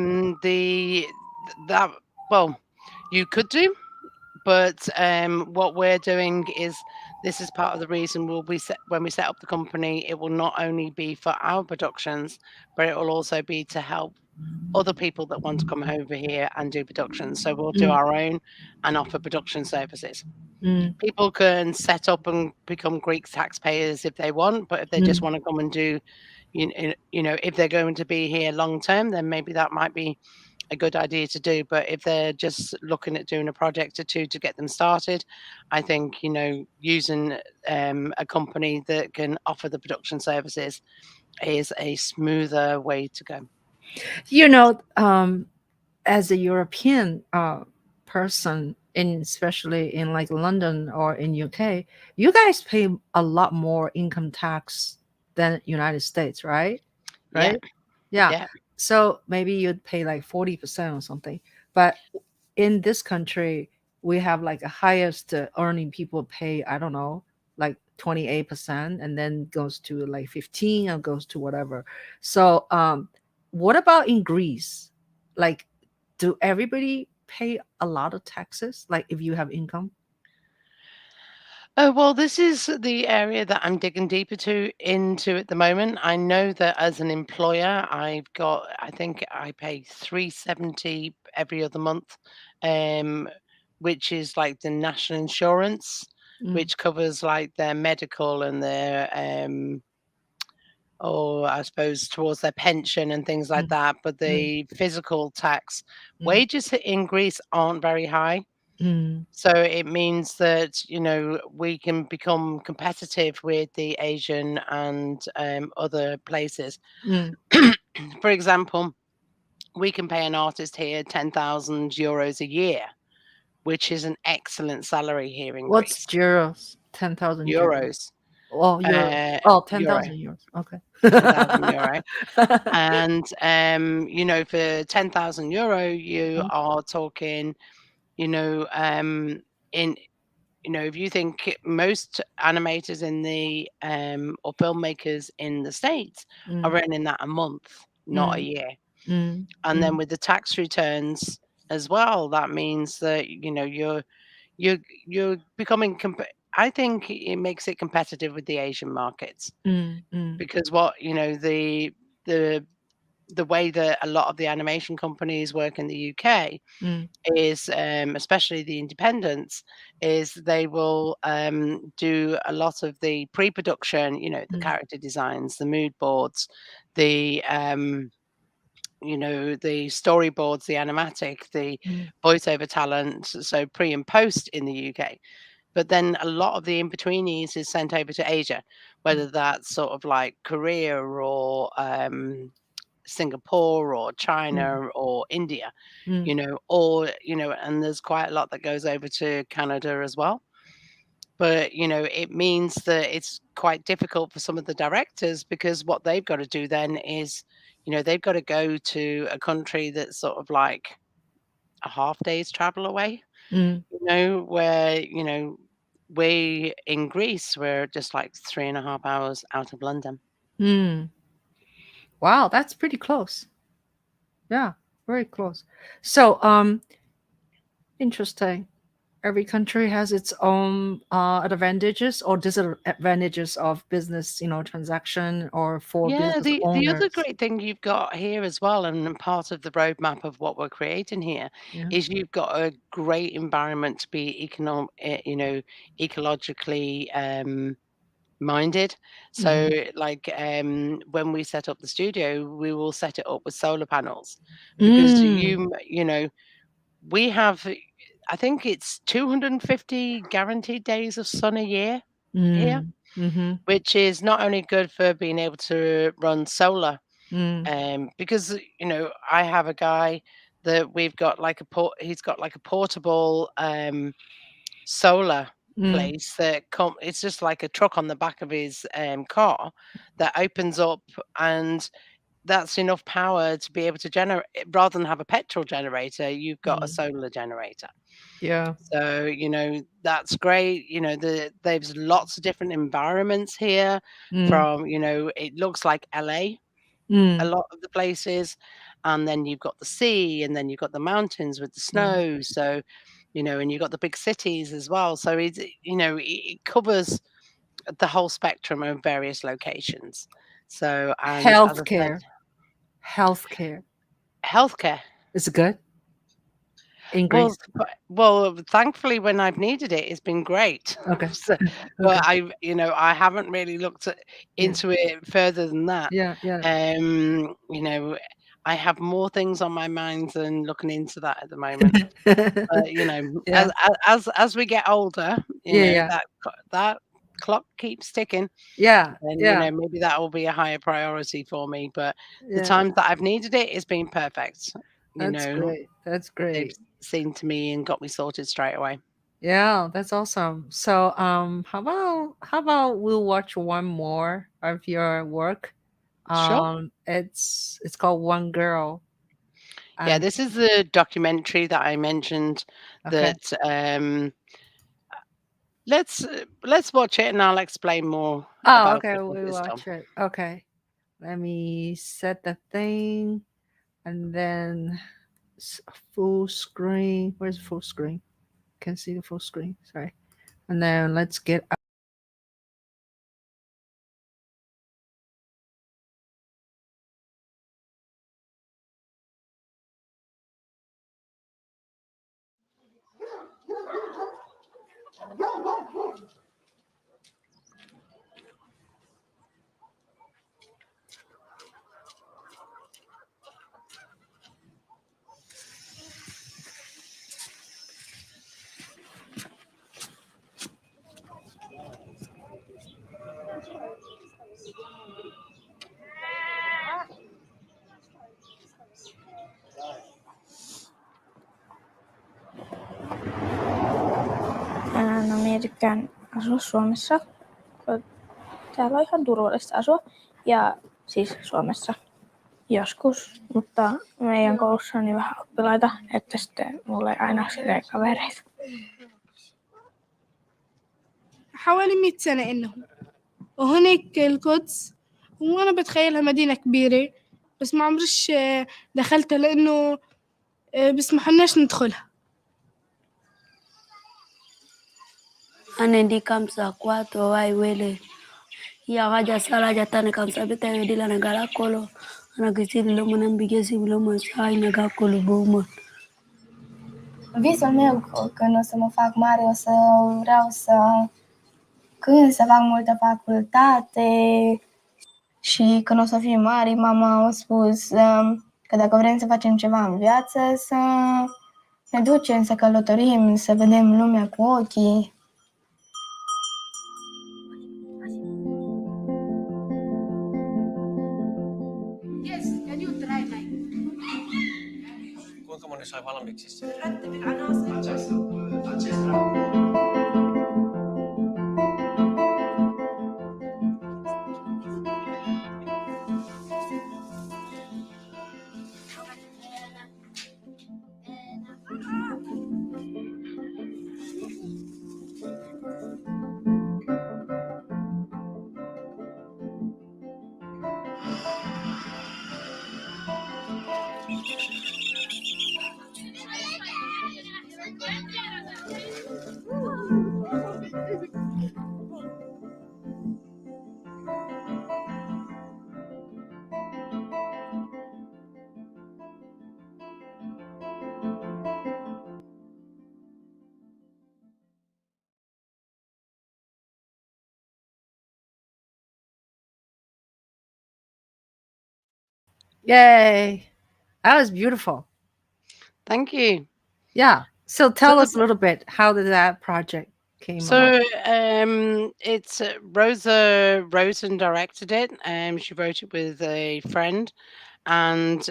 Speaker 2: You could do, but what we're doing is, this is part of the reason when we set up the company, it will not only be for our productions, but it will also be to help other people that want to come over here and do productions. So we'll do our own and offer production services. People can set up and become Greek taxpayers if they want, but if they just want to come and do, if they're going to be here long term, then maybe that might be a good idea to do. But if they're just looking at doing a project or two to get them started, I think using a company that can offer the production services is a smoother way to go.
Speaker 1: As a European person in, especially in like London or in UK, you guys pay a lot more income tax than United States, right?
Speaker 2: Yeah,
Speaker 1: Right? Yeah.
Speaker 2: yeah,
Speaker 1: So maybe you'd pay like 40% or something. But in this country, we have like the highest earning people pay, I don't know, like 28%, and then goes to like 15 or goes to whatever. So what about in Greece? Like, do everybody pay a lot of taxes? Like if you have income?
Speaker 2: Oh, well, this is the area that I'm digging deeper into at the moment. I know that as an employer, I think I pay 370 every other month, um, which is like the national insurance,
Speaker 1: Mm,
Speaker 2: which covers like their medical and their or I suppose towards their pension and things like
Speaker 1: mm,
Speaker 2: that. But
Speaker 1: mm,
Speaker 2: the physical tax
Speaker 1: mm,
Speaker 2: wages in Greece aren't very high.
Speaker 1: mm,
Speaker 2: So it means that, we can become competitive with the Asian and other places.
Speaker 1: mm.
Speaker 2: For example, we can pay an artist here 10,000 euros a year, which is an excellent salary here in
Speaker 1: What's
Speaker 2: Greece.
Speaker 1: euros? 10,000 euros.
Speaker 2: Euros,
Speaker 1: Oh, euros. Oh,
Speaker 2: euro,
Speaker 1: 10,000 euros. Okay.
Speaker 2: 10,000 euro. And, for 10,000 euro, you
Speaker 1: Mm,
Speaker 2: are talking, in if you think most animators in the or filmmakers in the States are
Speaker 1: mm,
Speaker 2: earning that a month, not a
Speaker 1: mm,
Speaker 2: year.
Speaker 1: mm,
Speaker 2: And then
Speaker 1: mm,
Speaker 2: with the tax returns as well, that means that you're becoming I think it makes it competitive with the Asian markets
Speaker 1: mm, mm,
Speaker 2: because the the way that a lot of the animation companies work in the UK
Speaker 1: mm,
Speaker 2: is, especially the independents, is they will do a lot of the pre-production, the
Speaker 1: mm,
Speaker 2: character designs, the mood boards, the the storyboards, the animatic, the
Speaker 1: mm,
Speaker 2: voiceover talent, so pre and post in the UK. But then a lot of the in-betweenies is sent over to Asia, whether that's sort of like Korea or Singapore or
Speaker 1: mm,
Speaker 2: China or India,
Speaker 1: mm,
Speaker 2: and there's quite a lot that goes over to Canada as well. But, it means that it's quite difficult for some of the directors because what they've got to do then is, they've got to go to a country that's sort of like a half day's travel away,
Speaker 1: mm,
Speaker 2: where, we in Greece, we're just like 3.5 hours out of London.
Speaker 1: mm. Wow, that's pretty close. Yeah, very close. So, interesting. Every country has its own advantages or disadvantages of business, transaction or for
Speaker 2: Yeah,
Speaker 1: business
Speaker 2: the other
Speaker 1: owners.
Speaker 2: great thing you've got here as well, and part of the roadmap of what we're creating here,
Speaker 1: Yeah.
Speaker 2: is you've got a great environment to be ecologically minded. So,
Speaker 1: Mhm.
Speaker 2: like when we set up the studio, we will set it up with solar panels because
Speaker 1: Mm,
Speaker 2: we have, I think it's 250 guaranteed days of sun a year here,
Speaker 1: mm, mhm,
Speaker 2: which is not only good for being able to run solar.
Speaker 1: mm,
Speaker 2: Because, I have a guy that he's got like a portable, solar
Speaker 1: mm,
Speaker 2: place it's just like a truck on the back of his, car that opens up, and that's enough power to be able to generate rather than have a petrol generator, you've got a
Speaker 1: mm.
Speaker 2: solar generator.
Speaker 1: Yeah.
Speaker 2: So, that's great. There's lots of different environments here
Speaker 1: Mm,
Speaker 2: from, it looks like LA a
Speaker 1: mm,
Speaker 2: lot of the places, and then you've got the sea, and then you've got the mountains with the
Speaker 1: mm,
Speaker 2: snow, so, and you've got the big cities as well, so it covers the whole spectrum of various locations. So, and as I said,
Speaker 1: healthcare. Healthcare.
Speaker 2: healthcare.
Speaker 1: Is it good in
Speaker 2: Well,
Speaker 1: Greece?
Speaker 2: thankfully, when I've needed it, it's been great.
Speaker 1: Okay.
Speaker 2: So, but
Speaker 1: Okay.
Speaker 2: I haven't really looked
Speaker 1: Yeah.
Speaker 2: into it further than that.
Speaker 1: Yeah. Yeah.
Speaker 2: Um, you know, I have more things on my mind than looking into that at the moment. But,
Speaker 1: Yeah.
Speaker 2: as we get older,
Speaker 1: Yeah. Yeah.
Speaker 2: that clock keeps ticking,
Speaker 1: Yeah.
Speaker 2: and,
Speaker 1: Yeah.
Speaker 2: maybe that will be a higher priority for me. But the
Speaker 1: Yeah.
Speaker 2: times that I've needed it, it's been perfect.
Speaker 1: That's great. That's
Speaker 2: they've
Speaker 1: great.
Speaker 2: seen to me and got me sorted straight away.
Speaker 1: Yeah, that's awesome. So, how about we'll watch one more of your work?
Speaker 2: Sure.
Speaker 1: It's called One Girl.
Speaker 2: Yeah,
Speaker 1: And
Speaker 2: this is the documentary that I mentioned
Speaker 1: okay.
Speaker 2: that let's watch it and I'll explain more
Speaker 1: Oh,
Speaker 2: about
Speaker 1: okay.
Speaker 2: it when
Speaker 1: We
Speaker 2: it's done.
Speaker 1: watch it. Okay. Let me set the thing and then full screen. Where's full screen? Can see the full screen. Sorry. And then let's get.
Speaker 3: No, minä tykkään asua Suomessa. Täällä on ihan turvallista asua. Ja siis Suomessa joskus, mutta meidän koulussa on niin vähän oppilaita, että sitten mulla ei aina ole kavereita.
Speaker 6: حوالي 100 سنة إنهم وهناك القدس وأنا بتخيلها مدينة كبيرة بس ما عمرش دخلتها لأنه بسمحلناش ندخلها.
Speaker 7: Ane di kamsa kwato wai wele ya gaja sala jatane kamsa beta yodila na gala kolo ana kisiri lo mona bigesi lo mona sai na ga kolo boma.
Speaker 3: Visul meu când o să mă fac mare o să vreau să fac multă facultate și când o să fim mari mama a spus că dacă vrem să facem ceva în viață să ne ducem să călătorim, să vedem lumea cu ochii.
Speaker 8: Kuinka moni sai valmiiksi sen?
Speaker 1: Yay! That was beautiful.
Speaker 2: Thank you.
Speaker 1: Yeah. So tell
Speaker 2: So
Speaker 1: us a little bit. How did that project came along?
Speaker 2: So it's Rosa wrote and directed it. She wrote it with a friend, and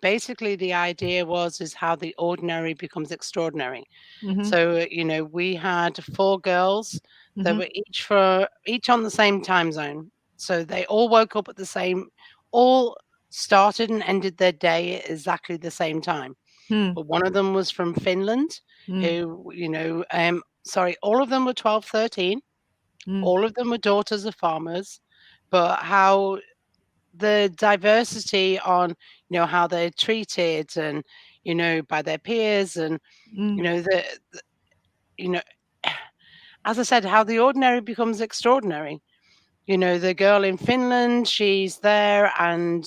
Speaker 2: basically the idea is how the ordinary becomes extraordinary.
Speaker 1: Mhm.
Speaker 2: So we had 4 girls that
Speaker 1: Mhm.
Speaker 2: were each on the same time zone. So they all woke up at the same, all started and ended their day at exactly the same time.
Speaker 1: Hmm.
Speaker 2: But one of them was from Finland,
Speaker 1: Mm.
Speaker 2: who sorry, all of them were 12, 13.
Speaker 1: Mm.
Speaker 2: All of them were daughters of farmers, but how the diversity on how they're treated and by their peers and
Speaker 1: Mm.
Speaker 2: the you know as I said, how the ordinary becomes extraordinary. The girl in Finland, she's there and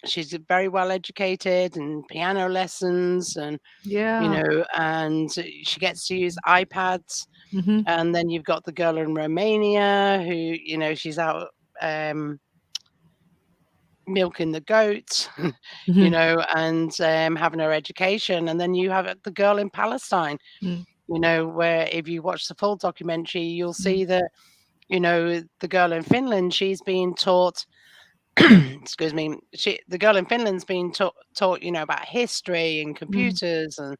Speaker 2: she's very well educated and piano lessons and
Speaker 1: Yeah.
Speaker 2: and she gets to use iPads.
Speaker 1: Mhm.
Speaker 2: And then you've got the girl in Romania who, she's out milking the goats,
Speaker 1: Mhm.
Speaker 2: and having her education. And then you have the girl in Palestine,
Speaker 1: Mm.
Speaker 2: where if you watch the full documentary, you'll see that, the girl in Finland, she's being taught excuse me, the girl in Finland's been taught, about history and computers and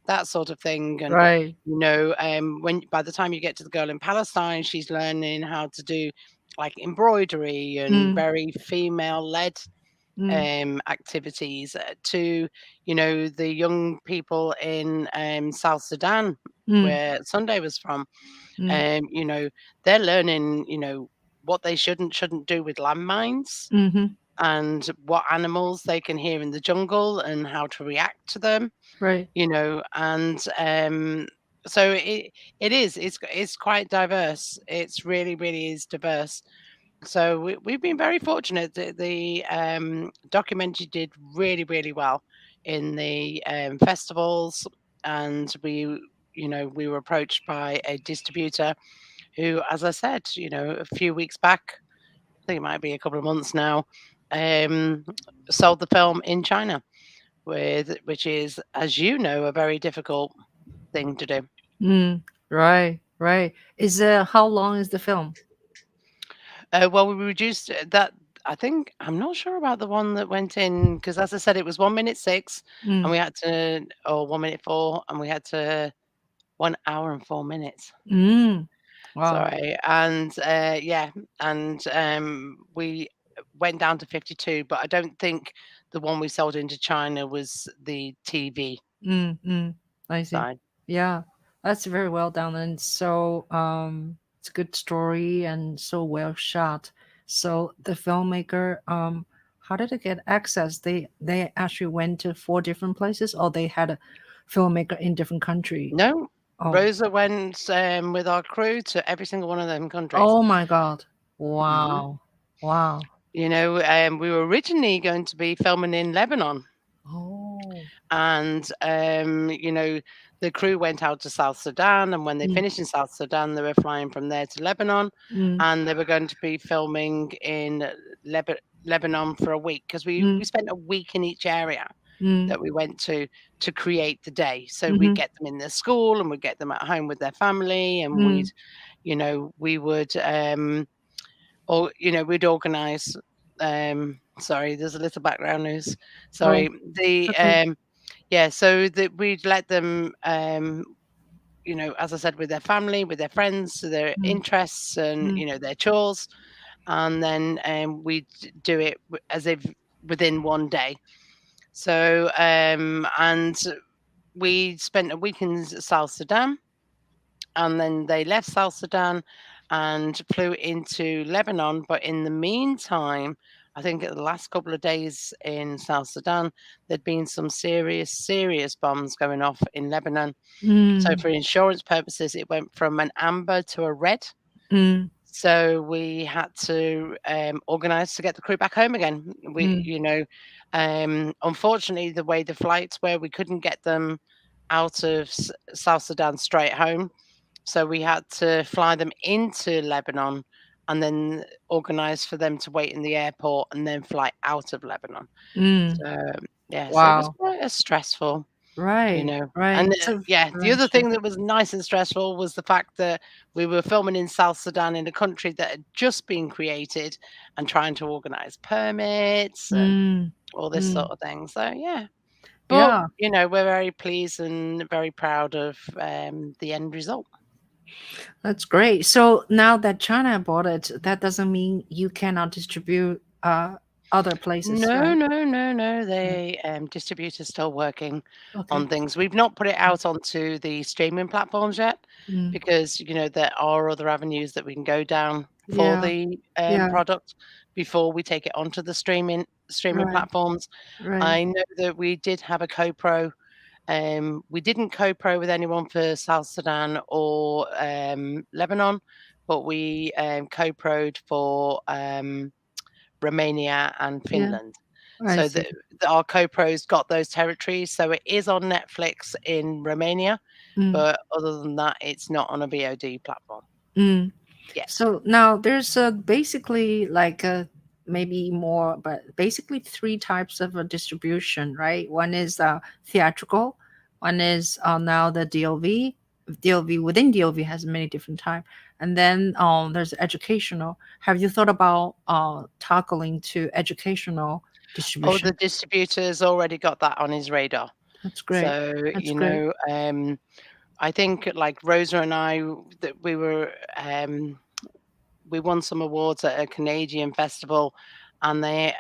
Speaker 2: that sort of thing. And,
Speaker 1: Right.
Speaker 2: when by the time you get to the girl in Palestine, she's learning how to do like embroidery and very female-led activities to, the young people in South Sudan, where Sunday was from. They're learning, what they shouldn't do with landmines and what animals they can hear in the jungle and how to react to them,
Speaker 1: Right.
Speaker 2: and so it's quite diverse. It's really is diverse. So we've been very fortunate. The documentary did really well in the festivals, and we were approached by a distributor who, as I said, a few weeks back, I think it might be a couple of months now, sold the film in China, which is, as you know, a very difficult thing to do.
Speaker 1: Right. Is how long is the film?
Speaker 2: Well, we reduced that. I think I'm not sure about the one that went in because, as I said, it was 1:06, and we had to, or 1:04, and we had to 1 hour and 4 minutes.
Speaker 1: Wow.
Speaker 2: Sorry, and we went down to 52, but I don't think the one we sold into China was the TV
Speaker 1: I see.
Speaker 2: side.
Speaker 1: Yeah, that's very well done, and so it's a good story and so well shot. So the filmmaker, how did they get access? They actually went to 4 different places, or they had a filmmaker in different country.
Speaker 2: No,
Speaker 1: Oh.
Speaker 2: Rosa went with our crew to every single one of them countries.
Speaker 1: Oh my God! Wow, wow.
Speaker 2: We were originally going to be filming in Lebanon.
Speaker 1: Oh.
Speaker 2: And, the crew went out to South Sudan, and when they finished in South Sudan, they were flying from there to Lebanon, and they were going to be filming in Lebanon for a week because we spent a week in each area that we went to create the day. So we'd get them in their school, and we'd get them at home with their family, and we would, we'd organize. Sorry, there's a little background noise. Sorry. So that we'd let them, as I said, with their family, with their friends, their interests and, their chores. And then we'd do it as if within one day. So, and we spent a week in South Sudan, and then they left South Sudan and flew into Lebanon. But in the meantime, I think the last couple of days in South Sudan, there'd been some serious bombs going off in Lebanon. So for insurance purposes, it went from an amber to a red. So we had to organize to get the crew back home again. Unfortunately, the way the flights were, we couldn't get them out of South Sudan straight home. So we had to fly them into Lebanon and then organize for them to wait in the airport and then fly out of Lebanon. So, yeah, so it was quite stressful.
Speaker 1: Right.
Speaker 2: And the other thing that was nice and stressful was the fact that we were filming in South Sudan, in a country that had just been created, and trying to organize permits and all this sort of thing. So, yeah. But, we're very pleased and very proud of the end result.
Speaker 1: That's great. So now that China bought it, that doesn't mean you cannot distribute other places.
Speaker 2: No.
Speaker 1: Right?
Speaker 2: The distributor's still working on things. We've not put it out onto the streaming platforms yet because, there are other avenues that we can go down for the product before we take it onto the streaming platforms.
Speaker 1: Right.
Speaker 2: I know that we did have a co-pro. We didn't co-pro with anyone for South Sudan or Lebanon, but we co-proed for Romania and Finland. So that our co-pros got those territories. So it is on Netflix in Romania, but other than that, it's not on a VOD platform.
Speaker 1: Yes. So now there's basically like maybe more, but basically 3 types of a distribution, right? One is theatrical, one is now the DOV, DOV within DOV has many different type. And then there's educational. Have you thought about tackling to educational distribution?
Speaker 2: Oh, the distributor's already got that on his radar.
Speaker 1: That's great.
Speaker 2: So,
Speaker 1: That's great.
Speaker 2: I think like Rosa and I, that we won some awards at a Canadian festival, and they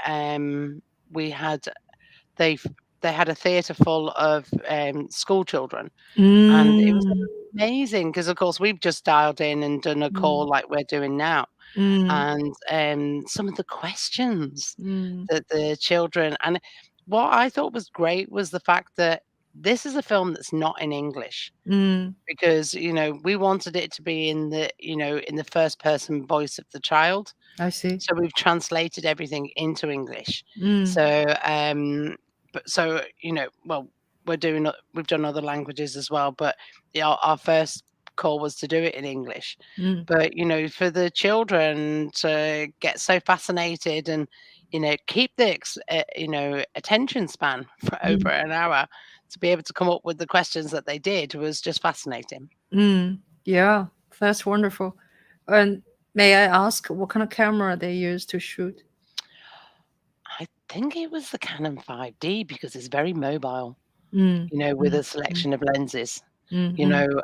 Speaker 2: had a theatre full of school children, and it was amazing because, of course, we've just dialed in and done a call like we're doing now, and some of the questions that the children, and what I thought was great was the fact that this is a film that's not in English. Because, we wanted it to be in the first person voice of the child.
Speaker 1: I see.
Speaker 2: So we've translated everything into English. So, well, we've done other languages as well, but our first call was to do it in English. But, for the children to get so fascinated and, keep the, attention span for over an hour, to be able to come up with the questions that they did was just fascinating.
Speaker 1: Yeah, that's wonderful. And may I ask what kind of camera they use to shoot?
Speaker 2: I think it was the Canon 5D because it's very mobile, with a selection of lenses. Rosa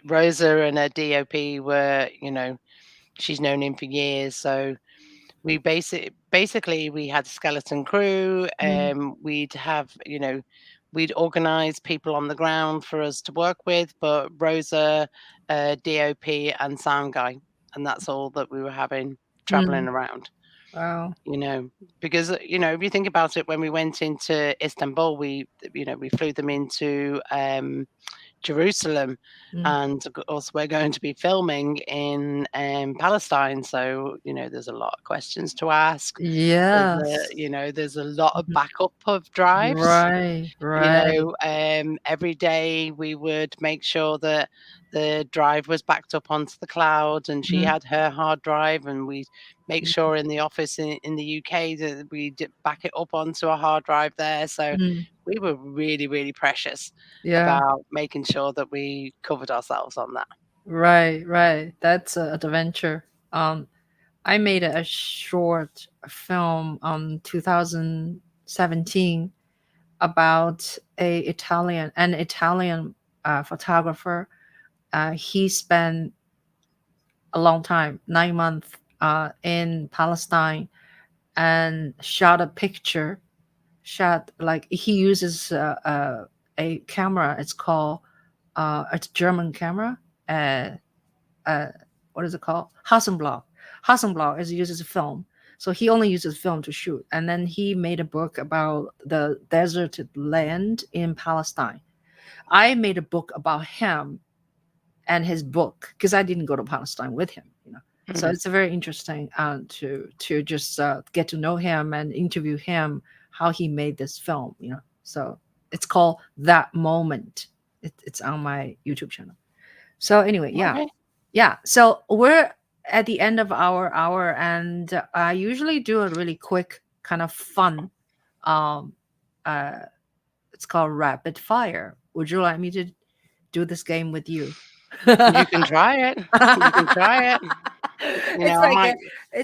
Speaker 2: and her DOP were, she's known him for years. So we basically we had a skeleton crew. We'd have, we'd organize people on the ground for us to work with, but Rosa, DOP and sound guy. And that's all that we were having traveling around.
Speaker 1: Wow.
Speaker 2: Because, if you think about it, when we went into Istanbul, we flew them into Jerusalem, and of course we're going to be filming in Palestine, so there's a lot of questions to ask.
Speaker 1: Yeah.
Speaker 2: There's a lot of backup of drives.
Speaker 1: Right.
Speaker 2: Every day we would make sure that the drive was backed up onto the cloud, and she had her hard drive, and we make sure in the office in the UK that we back it up onto a hard drive there. So we were really, really precious about making sure that we covered ourselves on that.
Speaker 1: Right. That's an adventure. I made a short film 2017 about an Italian photographer. He spent a long time, 9 months, in Palestine, and shot a picture. He uses a camera. It's called it's a German camera. What is it called? Hasselblad. Hasselblad uses film. So he only uses film to shoot. And then he made a book about the deserted land in Palestine. I made a book about him and his book because I didn't go to Palestine with him. So it's a very interesting to just get to know him and interview him, how he made this film. So it's called That Moment. It's on my YouTube channel. So anyway, yeah. So we're at the end of our hour, and I usually do a really quick kind of fun. It's called rapid fire. Would you like me to do this game with you?
Speaker 2: You can try it. You can try it. I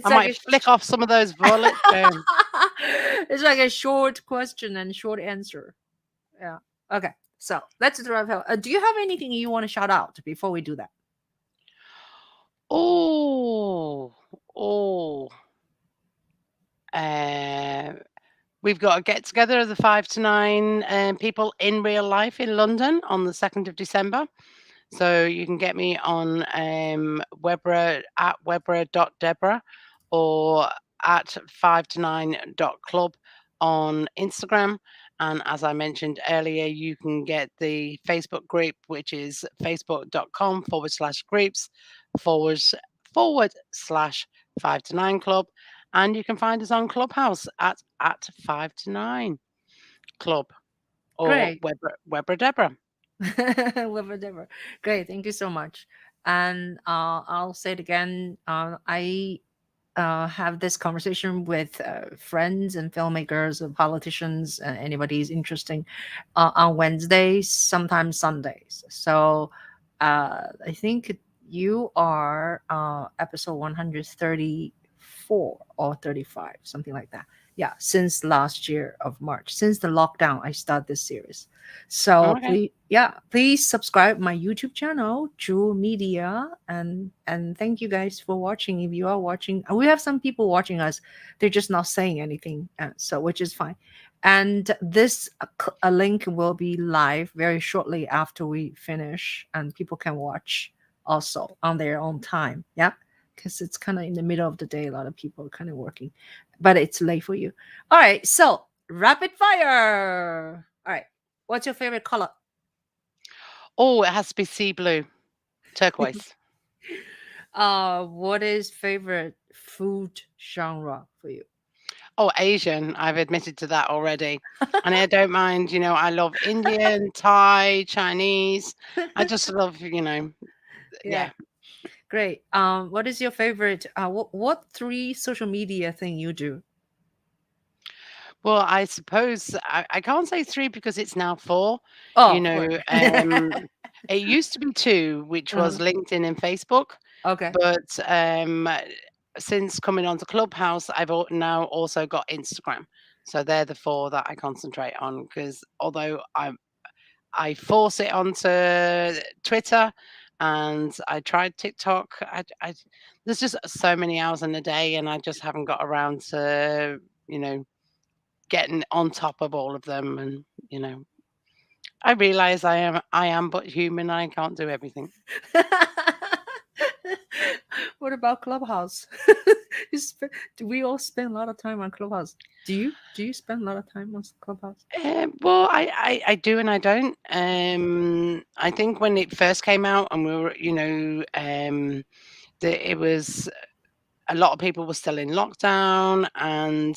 Speaker 2: might flick off some of those bullets.
Speaker 1: It's like a short question and short answer. Yeah. Okay. So let's do it. Do you have anything you want to shout out before we do that?
Speaker 2: We've got a get together of the 5 to 9 people in real life in London on the 2nd of December. So you can get me on Webra at Webradebra or at 5to9.club on Instagram. And as I mentioned earlier, you can get the Facebook group, which is facebook.com/groups/5to9club. And you can find us on Clubhouse at 5to9 club or Webradebra.
Speaker 1: Webradebra. Great. Thank you so much. And I'll say it again. I have this conversation with friends and filmmakers and politicians, anybody is interesting, on Wednesdays, sometimes Sundays. So I think you are episode 134 or 35, something like that. Yeah, since last year of March, since the lockdown, I started this series. So
Speaker 2: Okay.
Speaker 1: please subscribe my YouTube channel, Juhl Media, and thank you guys for watching. If you are watching, we have some people watching us, they're just not saying anything, so which is fine. And this a link will be live very shortly after we finish, and people can watch also on their own time. Yeah, because it's kind of in the middle of the day. A lot of people are kind of working, but it's late for you. All right, so rapid fire. All right, what's your favorite color?
Speaker 2: Oh, it has to be sea blue, turquoise.
Speaker 1: What is favorite food genre for you?
Speaker 2: Oh, Asian. I've admitted to that already. And I don't mind, I love Indian, Thai, Chinese. I just love, yeah.
Speaker 1: Great. What is your favorite? What three social media thing you do?
Speaker 2: Well, I suppose I can't say 3 because it's now 4.
Speaker 1: Oh,
Speaker 2: You know,
Speaker 1: four.
Speaker 2: it used to be 2, which was LinkedIn and Facebook.
Speaker 1: Okay.
Speaker 2: But since coming onto Clubhouse, I've now also got Instagram. So they're the 4 that I concentrate on. Because although I force it onto Twitter and I tried TikTok, there's just so many hours in a day, and I just haven't got around to getting on top of all of them. And I realize I am but human. I can't do everything.
Speaker 1: What about Clubhouse? Do we all spend a lot of time on Clubhouse? Do you spend a lot of time on Clubhouse?
Speaker 2: Well, I do and I don't. I think when it first came out and we were, it was a lot of people were still in lockdown, and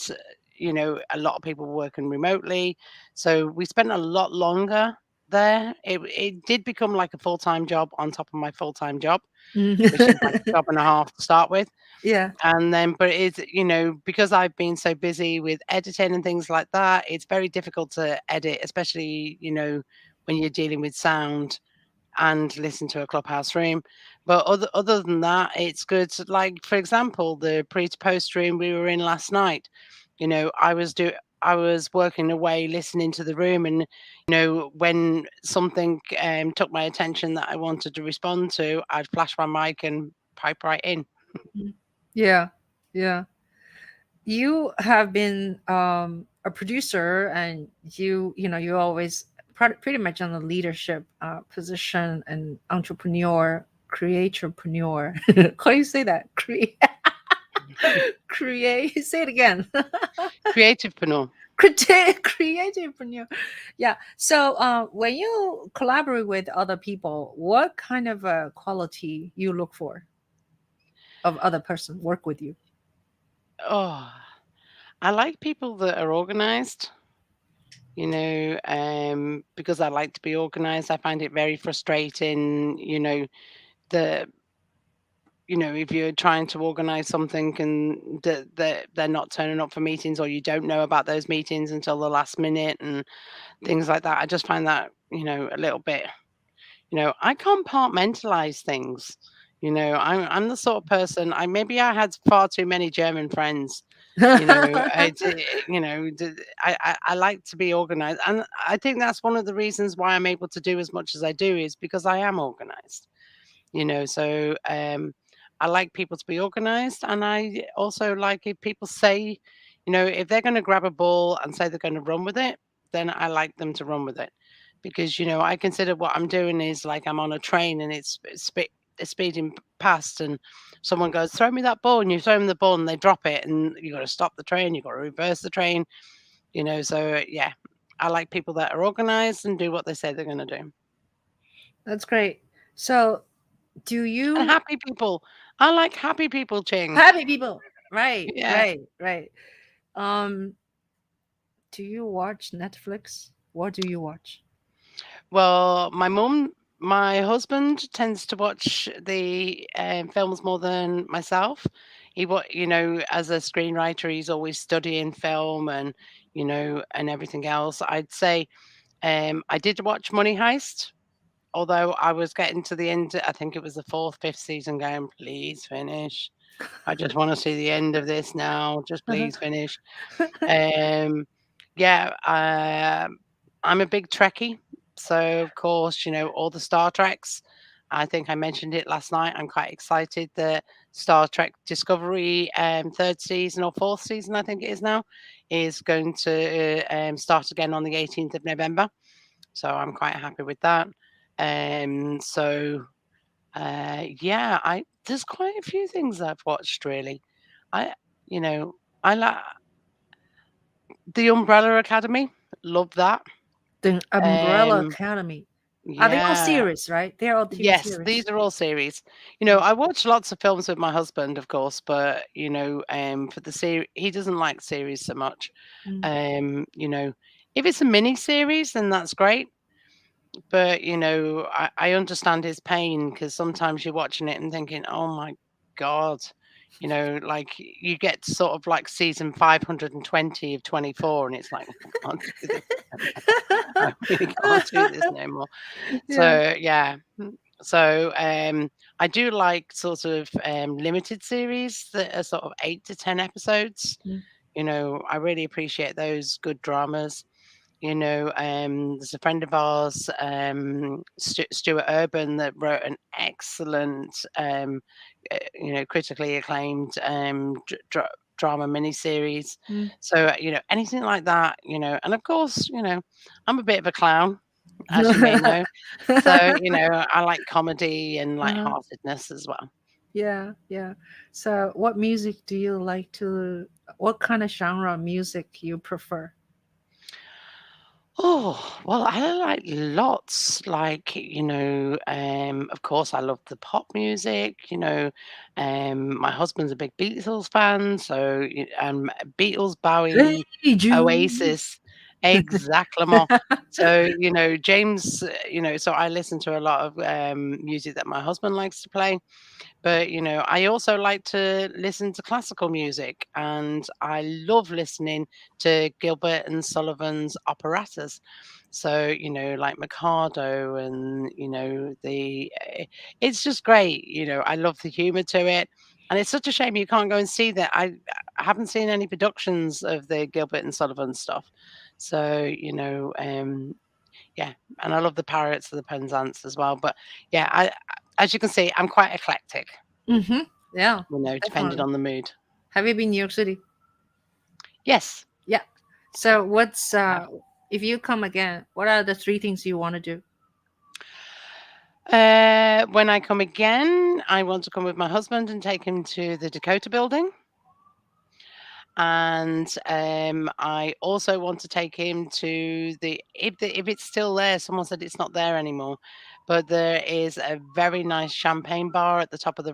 Speaker 2: a lot of people were working remotely, so we spent a lot longer there. It did become like a full-time job on top of my full-time job, which is like a job and a half to start with.
Speaker 1: Yeah.
Speaker 2: And then, but it's, because I've been so busy with editing and things like that, it's very difficult to edit, especially, when you're dealing with sound and listen to a Clubhouse room. But other than that, it's good. Like, for example, the pre to post room we were in last night, I was working away, listening to the room, and when something took my attention that I wanted to respond to, I'd flash my mic and pipe right in.
Speaker 1: Yeah. Yeah. You have been a producer, and you always pretty much on the leadership position and entrepreneur, creatorpreneur. How do you say that? Create. Say it again.
Speaker 2: Creativepreneur.
Speaker 1: Creativepreneur. Yeah. So when you collaborate with other people, what kind of quality you look for of other person work with you?
Speaker 2: Oh, I like people that are organized, because I like to be organized. I find it very frustrating, the if you're trying to organize something and they're not turning up for meetings, or you don't know about those meetings until the last minute and things like that. I just find that, a little bit, I compartmentalize things. I'm the sort of person, maybe I had far too many German friends. I like to be organized, and I think that's one of the reasons why I'm able to do as much as I do, is because I am organized. So I like people to be organized, and I also like if people say, if they're going to grab a ball and say they're going to run with it, then I like them to run with it, because I consider what I'm doing is like I'm on a train and it's speeding past, and someone goes, throw me that ball, and you throw them the ball and they drop it, and you got to stop the train, you got to reverse the train. So yeah, I like people that are organized and do what they say they're going to do.
Speaker 1: That's great. So do
Speaker 2: And
Speaker 1: you
Speaker 2: happy people. I like happy people, Ching.
Speaker 1: happy people? Right.
Speaker 2: Yeah.
Speaker 1: Right. Um, do you watch Netflix? What do you watch?
Speaker 2: Well, my husband tends to watch the films more than myself. As a screenwriter, he's always studying film and and everything else. I'd say I did watch Money Heist. although I was getting to the end, I think it was the 4th, 5th season, going, please finish. I just want to see the end of this now. Just please finish. Yeah, I'm a big Trekkie. So, of course, all the Star Treks. I think I mentioned it last night. I'm quite excited that Star Trek Discovery 3rd season or 4th season, I think it is now, is going to start again on the 18th of November. So I'm quite happy with that. Yeah, there's quite a few things I've watched really. I I like The Umbrella Academy. Love that.
Speaker 1: The Umbrella
Speaker 2: Um,
Speaker 1: Academy. Are they all
Speaker 2: yeah.
Speaker 1: series, right? They're all TV
Speaker 2: Yes,
Speaker 1: series.
Speaker 2: these are all series. I watch lots of films with my husband, of course, but for the series, he doesn't like series so much.
Speaker 1: Mm.
Speaker 2: If it's a mini series, then that's great. But I understand his pain because sometimes you're watching it and thinking, "Oh my God," like you get to sort of like season 520 of 24, and it's like, I can't do this. I really can't do this no more.
Speaker 1: Yeah.
Speaker 2: So yeah. So I do like sort of limited series that are sort of 8 to 10 episodes.
Speaker 1: Mm.
Speaker 2: I really appreciate those good dramas. There's a friend of ours, Stuart Urban, that wrote an excellent, critically acclaimed drama miniseries.
Speaker 1: Mm.
Speaker 2: So, anything like that, and of course, I'm a bit of a clown, as you may know. So, I like comedy and lightheartedness as well.
Speaker 1: Yeah, yeah. So, what music do you like to? What kind of genre of music you prefer?
Speaker 2: Oh, well, I like lots. Like, of course, I love the pop music. My husband's a big Beatles fan, so Beatles, Bowie,
Speaker 1: Hey, Juhl.
Speaker 2: Oasis, exactly. So, James, so I listen to a lot of music that my husband likes to play. But, I also like to listen to classical music, and I love listening to Gilbert and Sullivan's operettas. So, like Mikado and, it's just great. I love the humor to it. And it's such a shame you can't go and see that. I haven't seen any productions of the Gilbert and Sullivan stuff. So, yeah, and I love the Parrots of the Penzance as well. But yeah, as you can see, I'm quite eclectic.
Speaker 1: Mm-hmm. Yeah,
Speaker 2: Depending
Speaker 1: definitely.
Speaker 2: on the mood.
Speaker 1: Have you been in New York City?
Speaker 2: Yes.
Speaker 1: Yeah. So, what's
Speaker 2: have.
Speaker 1: if you come again? What are the 3 things you want to do?
Speaker 2: When I come again, I want to come with my husband and take him to the Dakota Building. And I also want to take him to if it's still there. Someone said it's not there anymore, but there is a very nice champagne bar at the top of the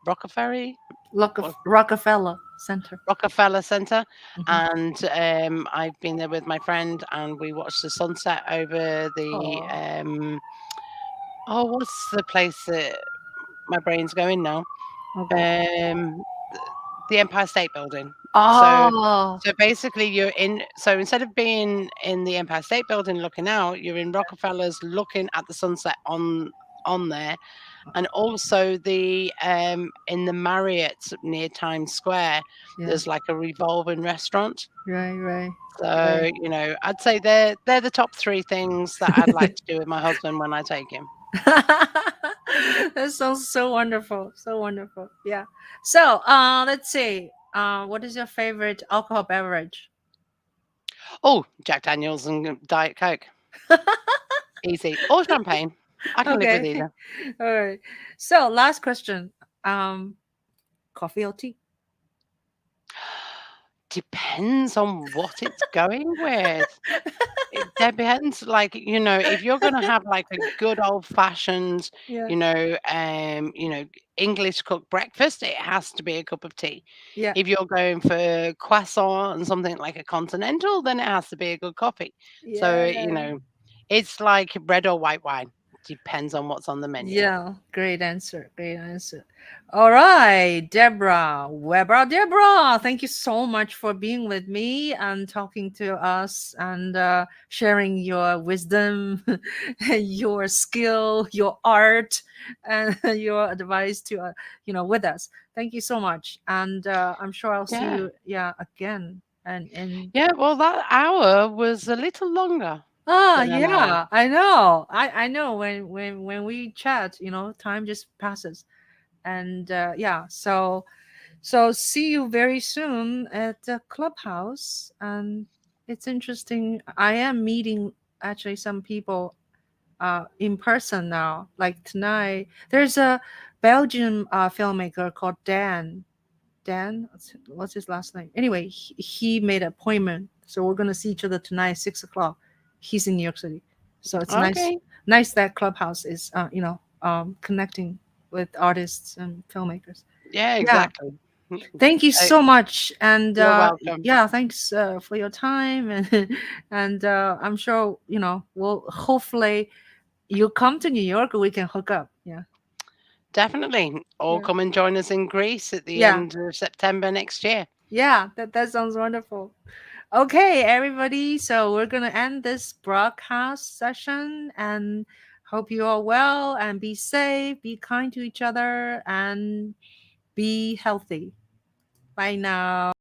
Speaker 2: Rockefeller
Speaker 1: Center.
Speaker 2: Rockefeller Center.
Speaker 1: Mhm.
Speaker 2: And I've been there with my friend, and we watched the sunset over the what's the place that my brain's going now?
Speaker 1: Okay.
Speaker 2: The Empire State Building.
Speaker 1: Oh.
Speaker 2: So basically so instead of being in the Empire State Building looking out, you're in Rockefeller's looking at the sunset on there. And also in the Marriott near Times Square,
Speaker 1: Yeah.
Speaker 2: there's like a revolving restaurant.
Speaker 1: Right.
Speaker 2: So, I'd say they're the top 3 things that I'd like to do with my husband when I take him.
Speaker 1: That sounds so wonderful. So wonderful. Yeah. So, let's see. What is your favorite alcohol beverage?
Speaker 2: Oh, Jack Daniels and Diet Coke. Easy. Or champagne. I can live with either.
Speaker 1: All right. So, last question. Coffee or tea?
Speaker 2: Depends on what it's going with. It depends, like, if you're gonna have, like, a good old-fashioned,
Speaker 1: Yeah.
Speaker 2: English cooked breakfast, it has to be a cup of tea.
Speaker 1: Yeah.
Speaker 2: If you're going for croissant and something like a continental, then it has to be a good coffee. So,
Speaker 1: Yeah.
Speaker 2: it's like red or white wine. depends on what's on the menu.
Speaker 1: Yeah, great answer. Great answer. All right, Debra, Webradebra, thank you so much for being with me and talking to us and sharing your wisdom, your skill, your art, and your advice to with us. Thank you so much, and I'm sure I'll see
Speaker 2: Yeah.
Speaker 1: you again and
Speaker 2: Yeah, well, that hour was a little longer than an hour.
Speaker 1: yeah, I know. I know when we chat, time just passes. And yeah, so see you very soon at the clubhouse. And it's interesting. I am meeting actually some people in person now. Like tonight, there's a Belgian filmmaker called Dan, what's his last name? Anyway, he made an appointment, so we're gonna see each other tonight, 6 o'clock. He's in New York City, so it's
Speaker 2: Okay.
Speaker 1: nice that Clubhouse is connecting with artists and filmmakers.
Speaker 2: Yeah,
Speaker 1: Yeah,
Speaker 2: exactly.
Speaker 1: thank you
Speaker 2: Uh,
Speaker 1: so much, and
Speaker 2: You're welcome.
Speaker 1: yeah, thanks for your time, and and I'm sure we'll hopefully you come to New York, we can hook up. Yeah,
Speaker 2: Definitely. Or
Speaker 1: yeah,
Speaker 2: come and join us in Greece at the
Speaker 1: yeah,
Speaker 2: end of September next year.
Speaker 1: yeah. That sounds wonderful. Okay, everybody. So we're going to end this broadcast session and hope you are well and be safe, be kind to each other, and be healthy. Bye now.